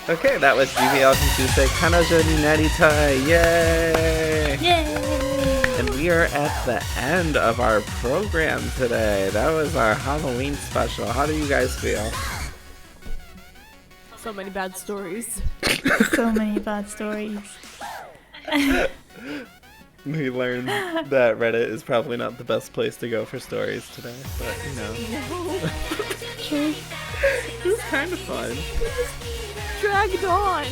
Okay, that was GBL Tuesday Kanojo ni Naritai. Yay! Yay! And we are at the end of our program today. That was our Halloween special. How do you guys feel? So many bad stories. So many bad stories. We learned that Reddit is probably not the best place to go for stories today, but you know. True. It was kind of fun. Dragged on.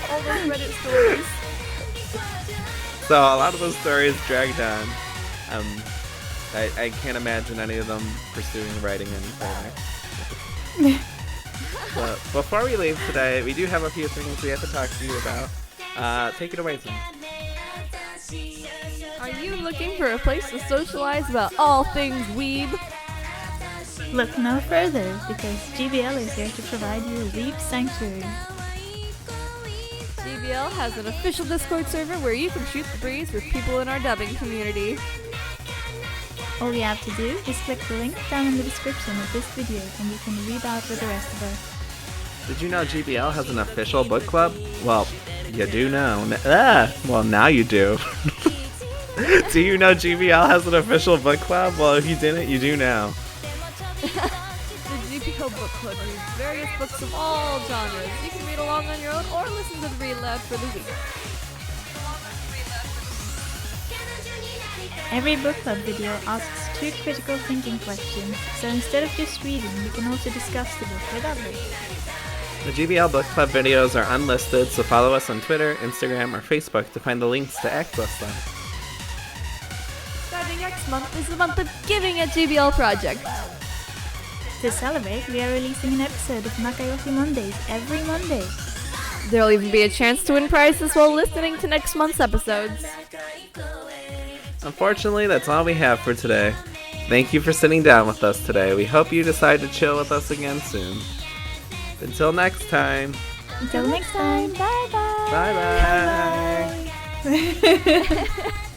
All those Reddit stories. So a lot of those stories dragged on. I can't imagine any of them pursuing writing any further. But before we leave today, we do have a few things we have to talk to you about. Take it away, Sam. Are you looking for a place to socialize about all things weeb? Look no further, because GBL is here to provide you a weeb sanctuary. GBL has an official Discord server where you can shoot the breeze with people in our dubbing community. All you have to do is click the link down in the description of this video and you can read out with the rest of us. Did you know GBL has an official book club? Well, you do now. Well, now you do. Do you know GBL has an official book club? Well, if you didn't, you do now. The GBL Book Club reads various books of all genres. You can read along on your own or listen to the read loud for the week. Every book club video asks 2 critical thinking questions, so instead of just reading, you can also discuss the book with others. The GBL Book Club videos are unlisted, so follow us on Twitter, Instagram, or Facebook to find the links to access them. Starting next month is the month of giving at GBL Project. To celebrate, we are releasing an episode of Nakayoshi Mondays every Monday. There'll even be a chance to win prizes while listening to next month's episodes. Unfortunately, that's all we have for today. Thank you for sitting down with us today. We hope you decide to chill with us again soon. Until next time. Until next time, bye bye. Bye bye. Bye bye.